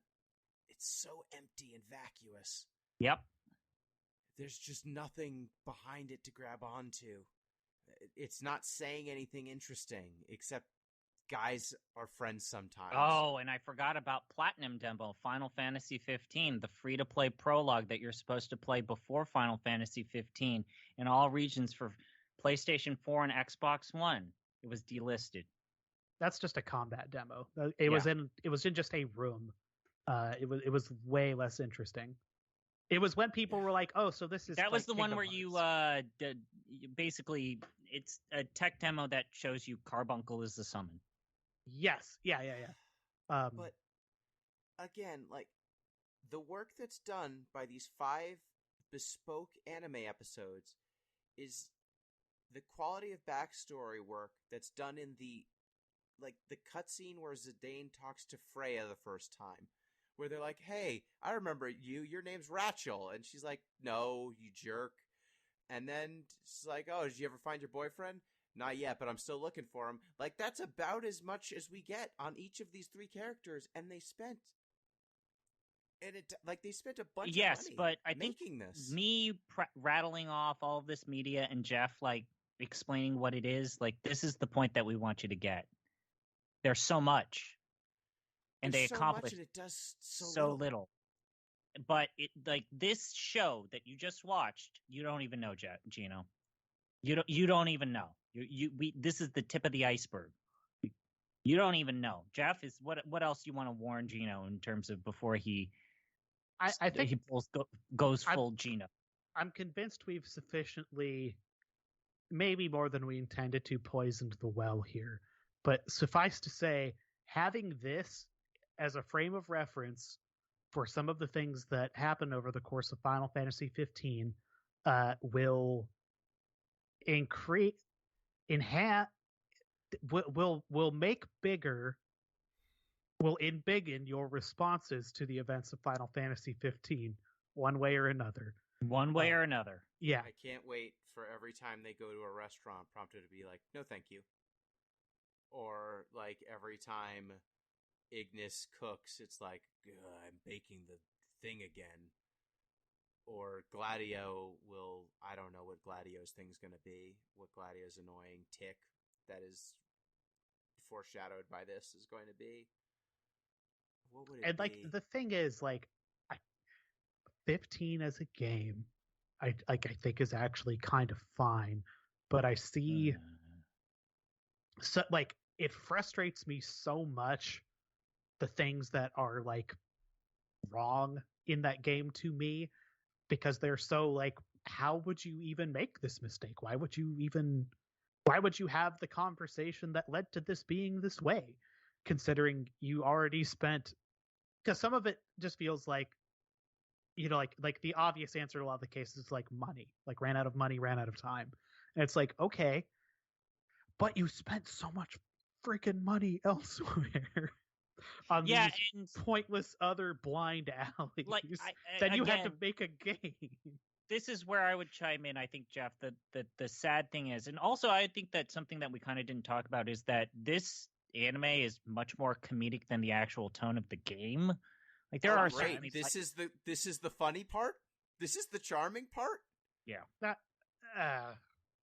it's so empty and vacuous. Yep. There's just nothing behind it to grab onto. It's not saying anything interesting, except guys are friends sometimes. Oh, and I forgot about Platinum Demo, Final Fantasy 15, the free-to-play prologue that you're supposed to play before Final Fantasy 15 in all regions for PlayStation 4 and Xbox One. It was delisted. That's just a combat demo. It was in just a room. It was way less interesting. It was when people were like, "Oh, so this is." That was like the one where Kingdom you basically it's a tech demo that shows you Carbuncle is the summon. Yes. Yeah. But again, like the work that's done by these 5 bespoke anime episodes is the quality of backstory work that's done in the cutscene where Zidane talks to Freya the first time, where they're like, "Hey, I remember you. Your name's Rachel," and she's like, "No, you jerk." And then she's like, "Oh, did you ever find your boyfriend?" "Not yet, but I'm still looking for him." Like, that's about as much as we get on each of these 3 characters, and they spent a bunch of money but I think making this. Me rattling off all of this media and Jeff explaining what it is, this is the point that we want you to get. There's so much, and There's they so accomplished much, and it does so little. But it this show that you just watched, you don't even know, Gino. You don't even know. This is the tip of the iceberg. You don't even know. Jeff, is what else you want to warn Gino in terms of before he I think he goes full Gino. I'm convinced we've sufficiently, maybe more than we intended to, poisoned the well here. But suffice to say, having this as a frame of reference for some of the things that happen over the course of Final Fantasy 15 will will make bigger will embiggen your responses to the events of Final Fantasy 15 one way or another. One way or another. Yeah. I can't wait for every time they go to a restaurant prompted to be like, no thank you. Or like every time Ignis cooks, it's like, I'm baking the thing again. Or Gladio will, I don't know what Gladio's thing's going to be, what Gladio's annoying tick that is foreshadowed by this is going to be. What would it And be? like the thing is, like, 15 as a game, I think is actually kind of fine, but I see so like it frustrates me so much the things that are like wrong in that game to me, because they're so like, how would you even make this mistake? Why would you have the conversation that led to this being this way, considering you already spent, because some of it just feels like, you know, like the obvious answer to a lot of the cases is like money, like ran out of money, ran out of time. And it's like, okay, but you spent so much freaking money elsewhere on these and pointless other blind alleys. like Then you had to again, make a game. this is where I would chime in. I think, Jeff, the sad thing is, and also I think that something that we kind of didn't talk about is that this anime is much more comedic than the actual tone of the game. Like there are great. certainly This is the funny part. This is the charming part. That,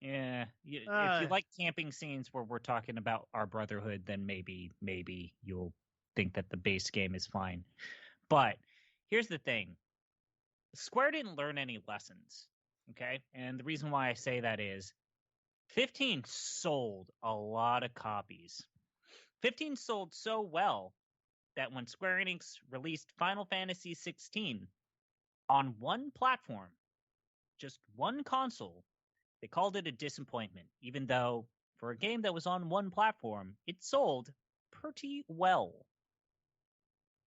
yeah. If you like camping scenes where we're talking about our brotherhood, then maybe you'll think that the base game is fine. But here's the thing. Square didn't learn any lessons, okay? And the reason why I say that is 15 sold a lot of copies. 15 sold so well that when Square Enix released Final Fantasy 16 on one platform, just one console, they called it a disappointment, even though for a game that was on one platform, it sold pretty well.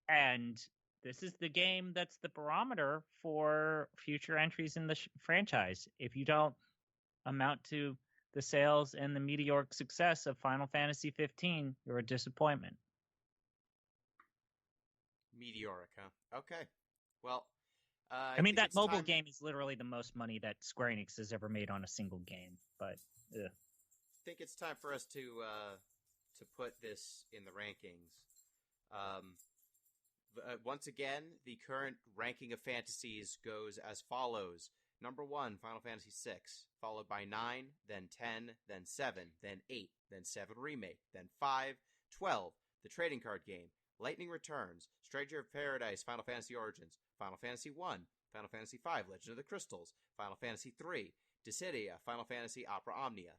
And this is the game that's the barometer for future entries in the franchise. If you don't amount to the sales and the meteoric success of Final Fantasy 15, you're a disappointment. Meteoric, huh? Okay. Well, I mean, think that it's mobile time- game is literally the most money that Square Enix has ever made on a single game. But I think it's time for us to put this in the rankings. Once again, the current ranking of fantasies goes as follows. Number 1, Final Fantasy VI, followed by 9, then 10, then 7, then 8, then 7 Remake, then 5, 12, the trading card game, Lightning Returns, Stranger of Paradise, Final Fantasy Origins, Final Fantasy 1, Final Fantasy V, Legend of the Crystals, Final Fantasy 3, Dissidia, Final Fantasy Opera Omnia,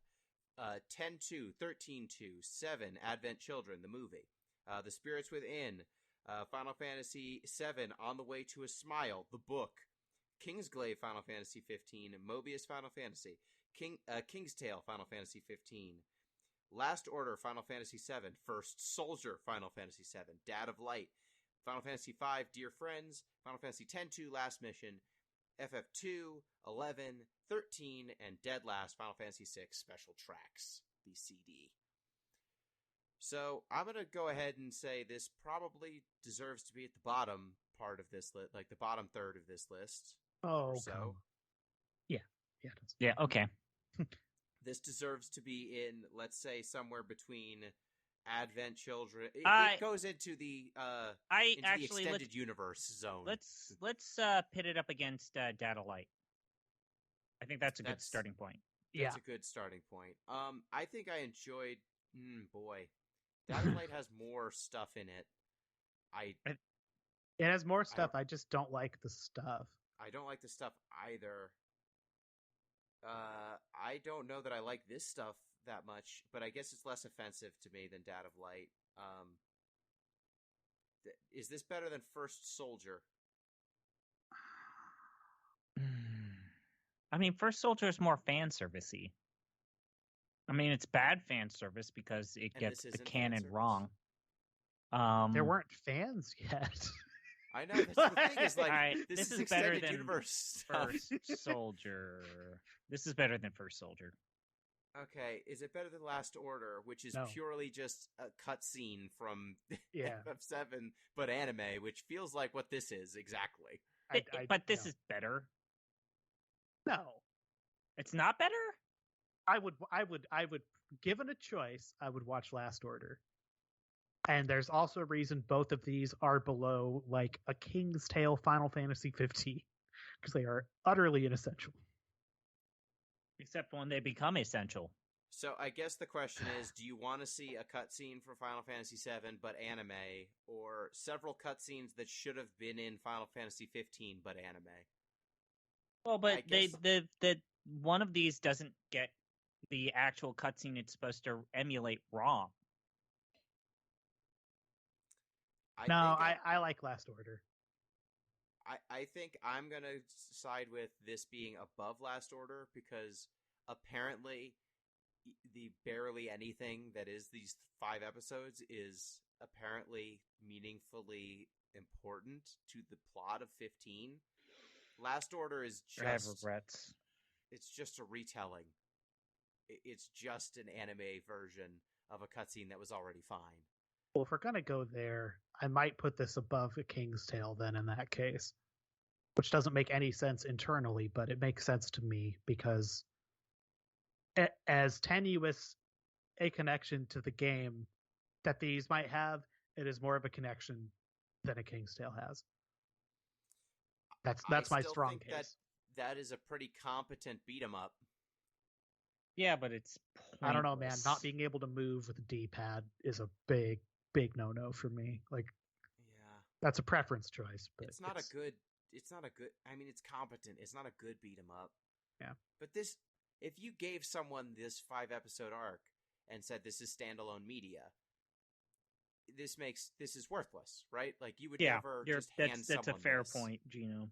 10-2, 13-2, 7, Advent Children, the movie, The Spirits Within, Final Fantasy VII, On the Way to a Smile, the book, Kingsglaive, Final Fantasy 15, Mobius, Final Fantasy, King's Tale, Final Fantasy 15, Last Order, Final Fantasy VII, First Soldier, Final Fantasy VII, Dad of Light, Final Fantasy V, Dear Friends, Final Fantasy X-2, Last Mission, FF2, 11, 13, and Dead Last, Final Fantasy VI, Special Tracks, the CD. So I'm going to go ahead and say this probably deserves to be at the bottom part of this list, like the bottom third of this list. oh, so. come- yeah, it is. yeah, okay. This deserves to be in, let's say, somewhere between Advent Children. It goes into the extended universe zone. Let's pit it up against Data Light. I think that's a good starting point. That's a good starting point. I think I enjoyed. Boy, Data Light has more stuff in it. It has more stuff. I just don't like the stuff. I don't like the stuff either. I don't know that I like this stuff that much, but I guess it's less offensive to me than Dad of Light. Is this better than First Soldier? I mean, First Soldier is more fan servicey. I mean, it's bad fan service because it gets the canon wrong. There weren't fans yet. I know. That's the thing. Is like right, this is better extended than universe stuff. First Soldier. This is better than First Soldier. Okay, is it better than Last Order, which is No. purely just a cutscene from Yeah. FF7, but anime, which feels like what this is exactly. But this no. is better. No. It's not better? I would, given a choice, I would watch Last Order. And there's also a reason both of these are below like a King's Tale Final Fantasy 15 because they are utterly inessential. Except when they become essential. So I guess the question is, do you want to see a cutscene for Final Fantasy VII but anime, or several cutscenes that should have been in Final Fantasy 15 but anime? Well, but I guess- the one of these doesn't get the actual cutscene it's supposed to emulate wrong. I like Last Order. I think I'm going to side with this being above Last Order because apparently the barely anything that is these 5 episodes is apparently meaningfully important to the plot of 15. Last Order is I have just regrets. it's just a retelling. It's just an anime version of a cutscene that was already fine. Well, if we're gonna go there, I might put this above A King's Tale then in that case. Which doesn't make any sense internally, but it makes sense to me because as tenuous a connection to the game that these might have, it is more of a connection than A King's Tale has. That's I my still strong think case. That is a pretty competent beat 'em up. Yeah, but it's pointless. I don't know, man. Not being able to move with a D-pad is a big no-no for me. Like, Yeah. that's a preference choice, but It's not a good. I mean, it's competent. It's not a good beat 'em up. Yeah. But this, if you gave someone this 5-episode arc and said this is standalone media, this is worthless, right? Like you would never just hand that's a someone fair this. point, Gino.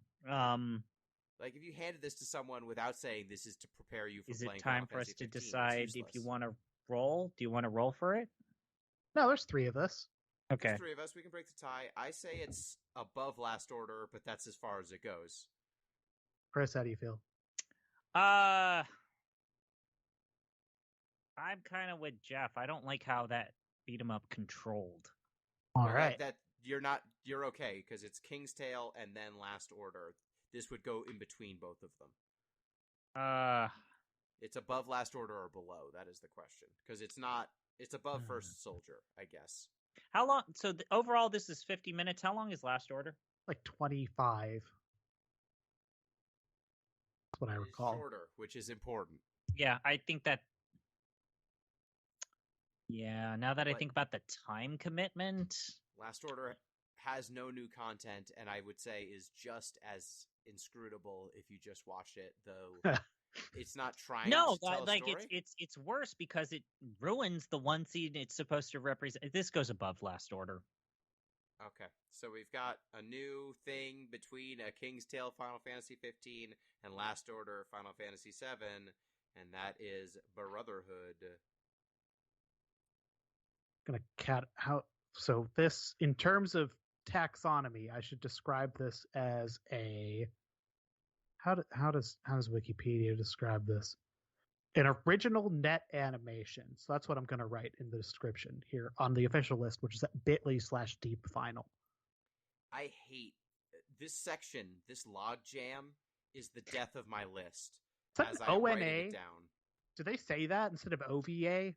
Like if you handed this to someone without saying this is to prepare you for Is it playing time Final for us Fantasy to 15, it's decide if you useless. want to roll? Do you want to roll for it? no, there's 3 of us. Okay. There's 3 of us. We can break the tie. I say it's above Last Order, but that's as far as it goes. Chris, how do you feel? I'm kind of with Jeff. I don't like how that beat 'em up controlled. All Well, right. That you're okay because it's King's Tale and then Last Order. This would go in between both of them. It's above Last Order or below. That is the question because it's not. It's above First Soldier, I guess. How long? So overall, this is 50 minutes. How long is Last Order? Like 25. That's what I It is recall. shorter, which is important. Yeah, I think that. Yeah, now that I But- think about the time commitment, Last Order has no new content, and I would say is just as inscrutable if you just watch it. Though it's not trying. no, to tell a like story. it's worse because it ruins the one scene it's supposed to represent. This goes above Last Order. Okay, so we've got a new thing between A King's Tale Final Fantasy 15 and Last Order Final Fantasy 7, and that is Brotherhood. So this, in terms of taxonomy, I should describe this as a how does Wikipedia describe this? An original net animation. So that's what I'm going to write in the description here on the official list, which is at bit.ly/deepfinal. I hate this section. This log jam is the death of my list. Is that as an I am writing ONA? it down. Do they say that instead of OVA?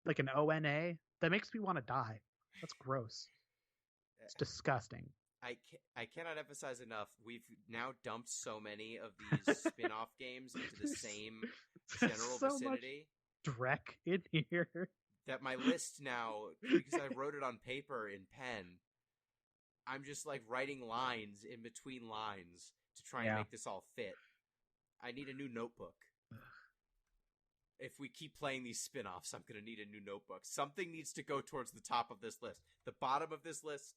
Like an ONA? That makes me want to die. That's gross. It's disgusting. I cannot emphasize enough. We've now dumped so many of these spin-off games into the There's- same there's general so much vicinity Drek in here. that my list now, because I wrote it on paper in pen, I'm just like writing lines in between lines to try and Yeah. make this all fit. I need a new notebook. If we keep playing these spin-offs, I'm going to need a new notebook. Something needs to go towards the top of this list. The bottom of this list,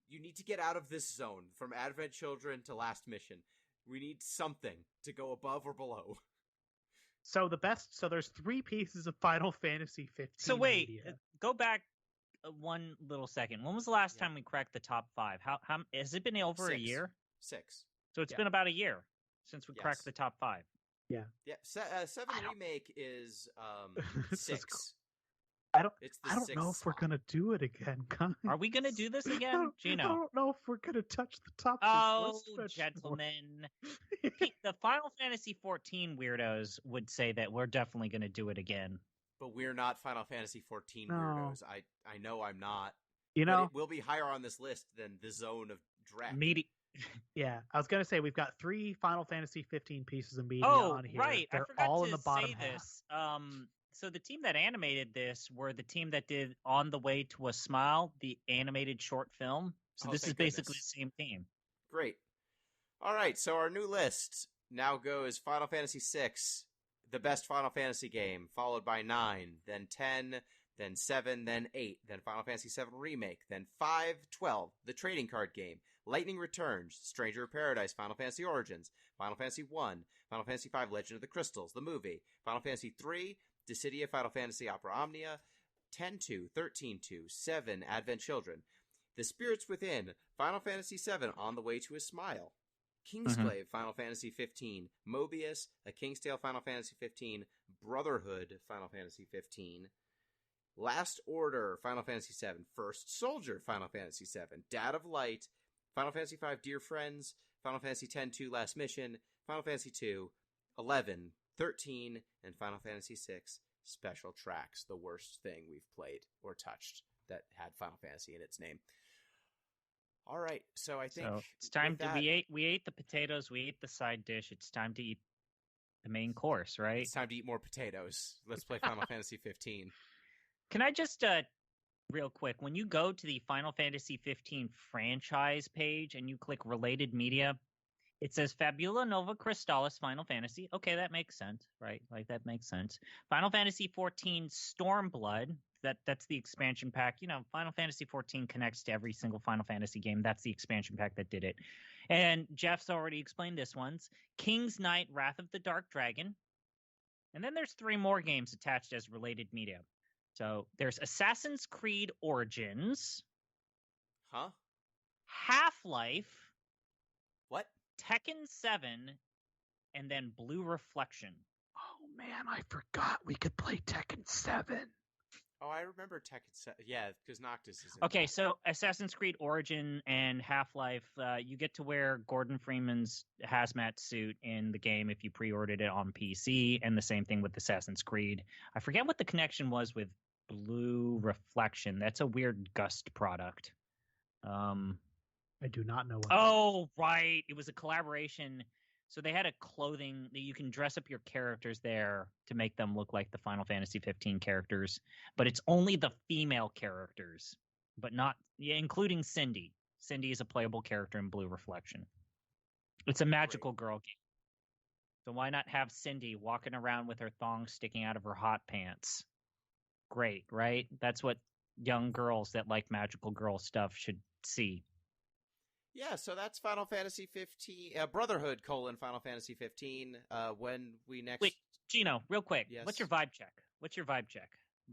you need to get out of this zone from Advent Children to Last Mission. We need something to go above or below. So there's 3 pieces of Final Fantasy 15. So wait, media. go back one little second. When was the last Yeah. time we cracked the top 5? How has it been over a 6. year? 6. So it's Yeah. been about a year since we Yes. cracked the top 5. Yeah, 7 remake is This is 6. I don't It's the I don't sixth know if we're song. gonna do it again, guys. Are we gonna do this I again, don't- I Gino? don't know if we're gonna touch the top of Oh, this list much more. gentlemen. The Final Fantasy 14 weirdos would say that we're definitely gonna do it again. But we're not Final Fantasy 14 No. weirdos. I know I'm not. You But know, it will be higher on this list than the Zone of Dreck. yeah, I was gonna say we've got 3 Final Fantasy 15 pieces of media Oh, on here. right. They're I forgot all to in the bottom say half. this. So the team that animated this were the team that did On the Way to a Smile, the animated short film. So Oh, this is thank basically goodness. the same team. Great. All right, so our new list now goes Final Fantasy VI, the best Final Fantasy game, followed by 9, then 10, then 7, then 8, then Final Fantasy VII Remake, then 5, 12, the trading card game, Lightning Returns, Stranger of Paradise, Final Fantasy Origins, Final Fantasy 1, Final Fantasy V Legend of the Crystals, the movie, Final Fantasy 3, Dissidia, Final Fantasy Opera Omnia, 10-2, 13-2, 7, Advent Children, The Spirits Within, Final Fantasy VII On the Way to a Smile, Kingsglaive, Final Fantasy 15, Mobius, A King's Tale, Final Fantasy 15, Brotherhood, Final Fantasy 15, Last Order, Final Fantasy 7, First Soldier, Final Fantasy 7, Dad of Light, Final Fantasy 5, Dear Friends, Final Fantasy 10, 2, Last Mission, Final Fantasy 2, 11, 13, and Final Fantasy 6, Special Tracks, the worst thing we've played or touched that had Final Fantasy in its name. All right, so I think So it's time with to that, we ate the potatoes, we ate the side dish. It's time to eat the main course, right? it's time to eat more potatoes. Let's play Final Fantasy 15. Can I just real quick, when you go to the Final Fantasy 15 franchise page and you click related media, it says Fabula Nova Crystallis Final Fantasy. Okay, that makes sense, right? Like that makes sense. Final Fantasy 14 Stormblood, that's the expansion pack. You know, Final Fantasy 14 connects to every single Final Fantasy game. That's the expansion pack that did it. And Jeff's already explained this one's King's Knight Wrath of the Dark Dragon. And then there's 3 more games attached as related media. So there's Assassin's Creed Origins, Huh? Half-Life, What? Tekken 7, and then Blue Reflection. Oh man, I forgot we could play Tekken 7. Oh, I remember Tekken 7. Yeah, because Noctis is in Okay, that. so Assassin's Creed Origin and Half-Life, you get to wear Gordon Freeman's hazmat suit in the game if you pre-ordered it on PC, and the same thing with Assassin's Creed. I forget what the connection was with Blue Reflection. That's a weird Gust product. I do not know what. Oh, right. It was a collaboration. So they had a clothing that you can dress up your characters there to make them look like the Final Fantasy 15 characters, but it's only the female characters, but not including Cindy. Cindy is a playable character in Blue Reflection. It's a magical girl game. So why not have Cindy walking around with her thong sticking out of her hot pants? Great, right? That's what young girls that like magical girl stuff should see. Yeah, so that's Final Fantasy 15, Brotherhood, Final Fantasy 15, when we next... Wait, Gino, real quick. Yes? What's your vibe check?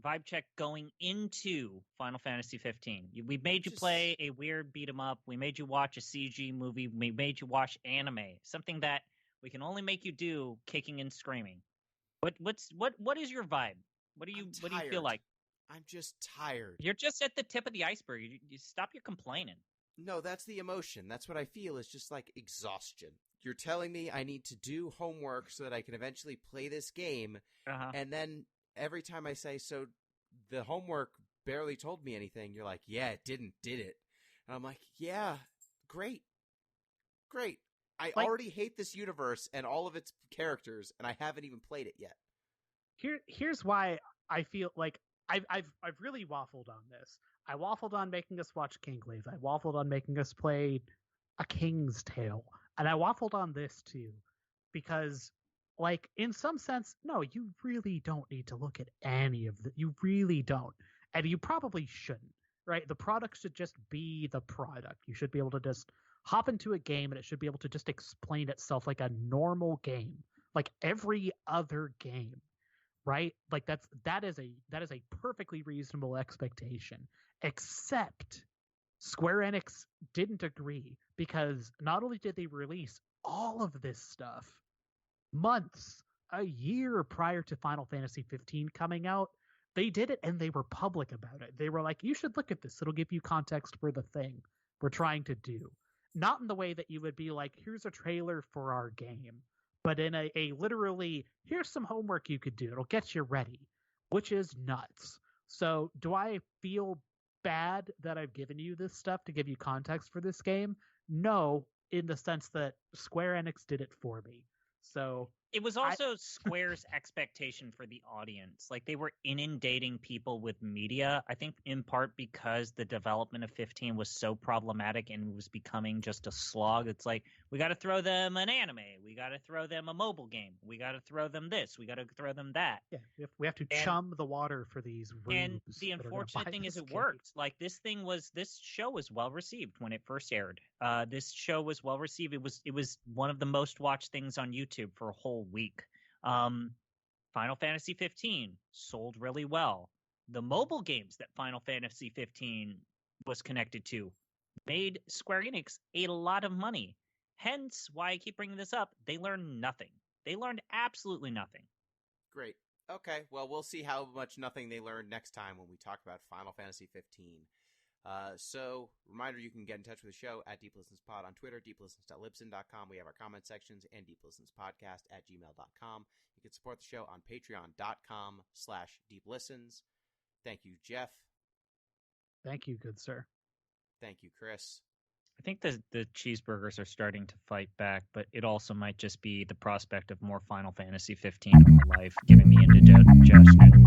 Vibe check going into Final Fantasy 15. We made you play a weird beat 'em up. We made you watch a CG movie. We made you watch anime. Something that we can only make you do kicking and screaming. What is your vibe? What do you tired. feel like? I'm just tired. You're just at the tip of the iceberg. You stop your complaining. No, that's the emotion. That's what I feel is just like exhaustion. You're telling me I need to do homework so that I can eventually play this game, and then every time I say, so the homework barely told me anything, you're like, yeah, it didn't, did it? And I'm like, yeah, great. I already hate this universe and all of its characters, and I haven't even played it yet. Here's why I feel like I've really waffled on this. I waffled on making us watch Kingsglaive. I waffled on making us play A King's Tale. And I waffled on this too. Because, like, in some sense, no, you really don't need to look at any of the... You really don't. And you probably shouldn't, right? The product should just be the product. You should be able to just hop into a game and it should be able to just explain itself like a normal game. Like every other game. Right? Like that is a perfectly reasonable expectation. Except Square Enix didn't agree because not only did they release all of this stuff months, a year prior to Final Fantasy 15 coming out, they did it and they were public about it. They were like, you should look at this. It'll give you context for the thing we're trying to do. Not in the way that you would be like, here's a trailer for our game, but in a literally, here's some homework you could do. It'll get you ready, which is nuts. So do I feel bad that I've given you this stuff to give you context for this game? No, in the sense that Square Enix did it for me. So it was also Square's expectation for the audience. Like, they were inundating people with media, I think in part because the development of 15 was so problematic and was becoming just a slog. It's like, we got to throw them an anime. We got to throw them a mobile game. We got to throw them this. We got to throw them that. Yeah, we have to chum the water for these rubes. And the unfortunate thing is it worked. Like, this show was well received when it first aired. This show was well received. It was one of the most watched things on YouTube for a whole week. Final Fantasy 15 sold really well. The mobile games that Final Fantasy 15 was connected to made Square Enix a lot of money. Hence why I keep bringing this up. They learned nothing. They learned absolutely nothing. Great. Okay, well, we'll see how much nothing they learned next time when we talk about Final Fantasy 15. So, reminder, you can get in touch with the show at DeepListensPod on Twitter, deeplistens.libsyn.com. We have our comment sections, and deeplistenspodcast@gmail.com. You can support the show on patreon.com/deeplistens. Thank you, Jeff. Thank you, good sir. Thank you, Chris. I think the cheeseburgers are starting to fight back, but it also might just be the prospect of more Final Fantasy 15 in my life giving me indigestion.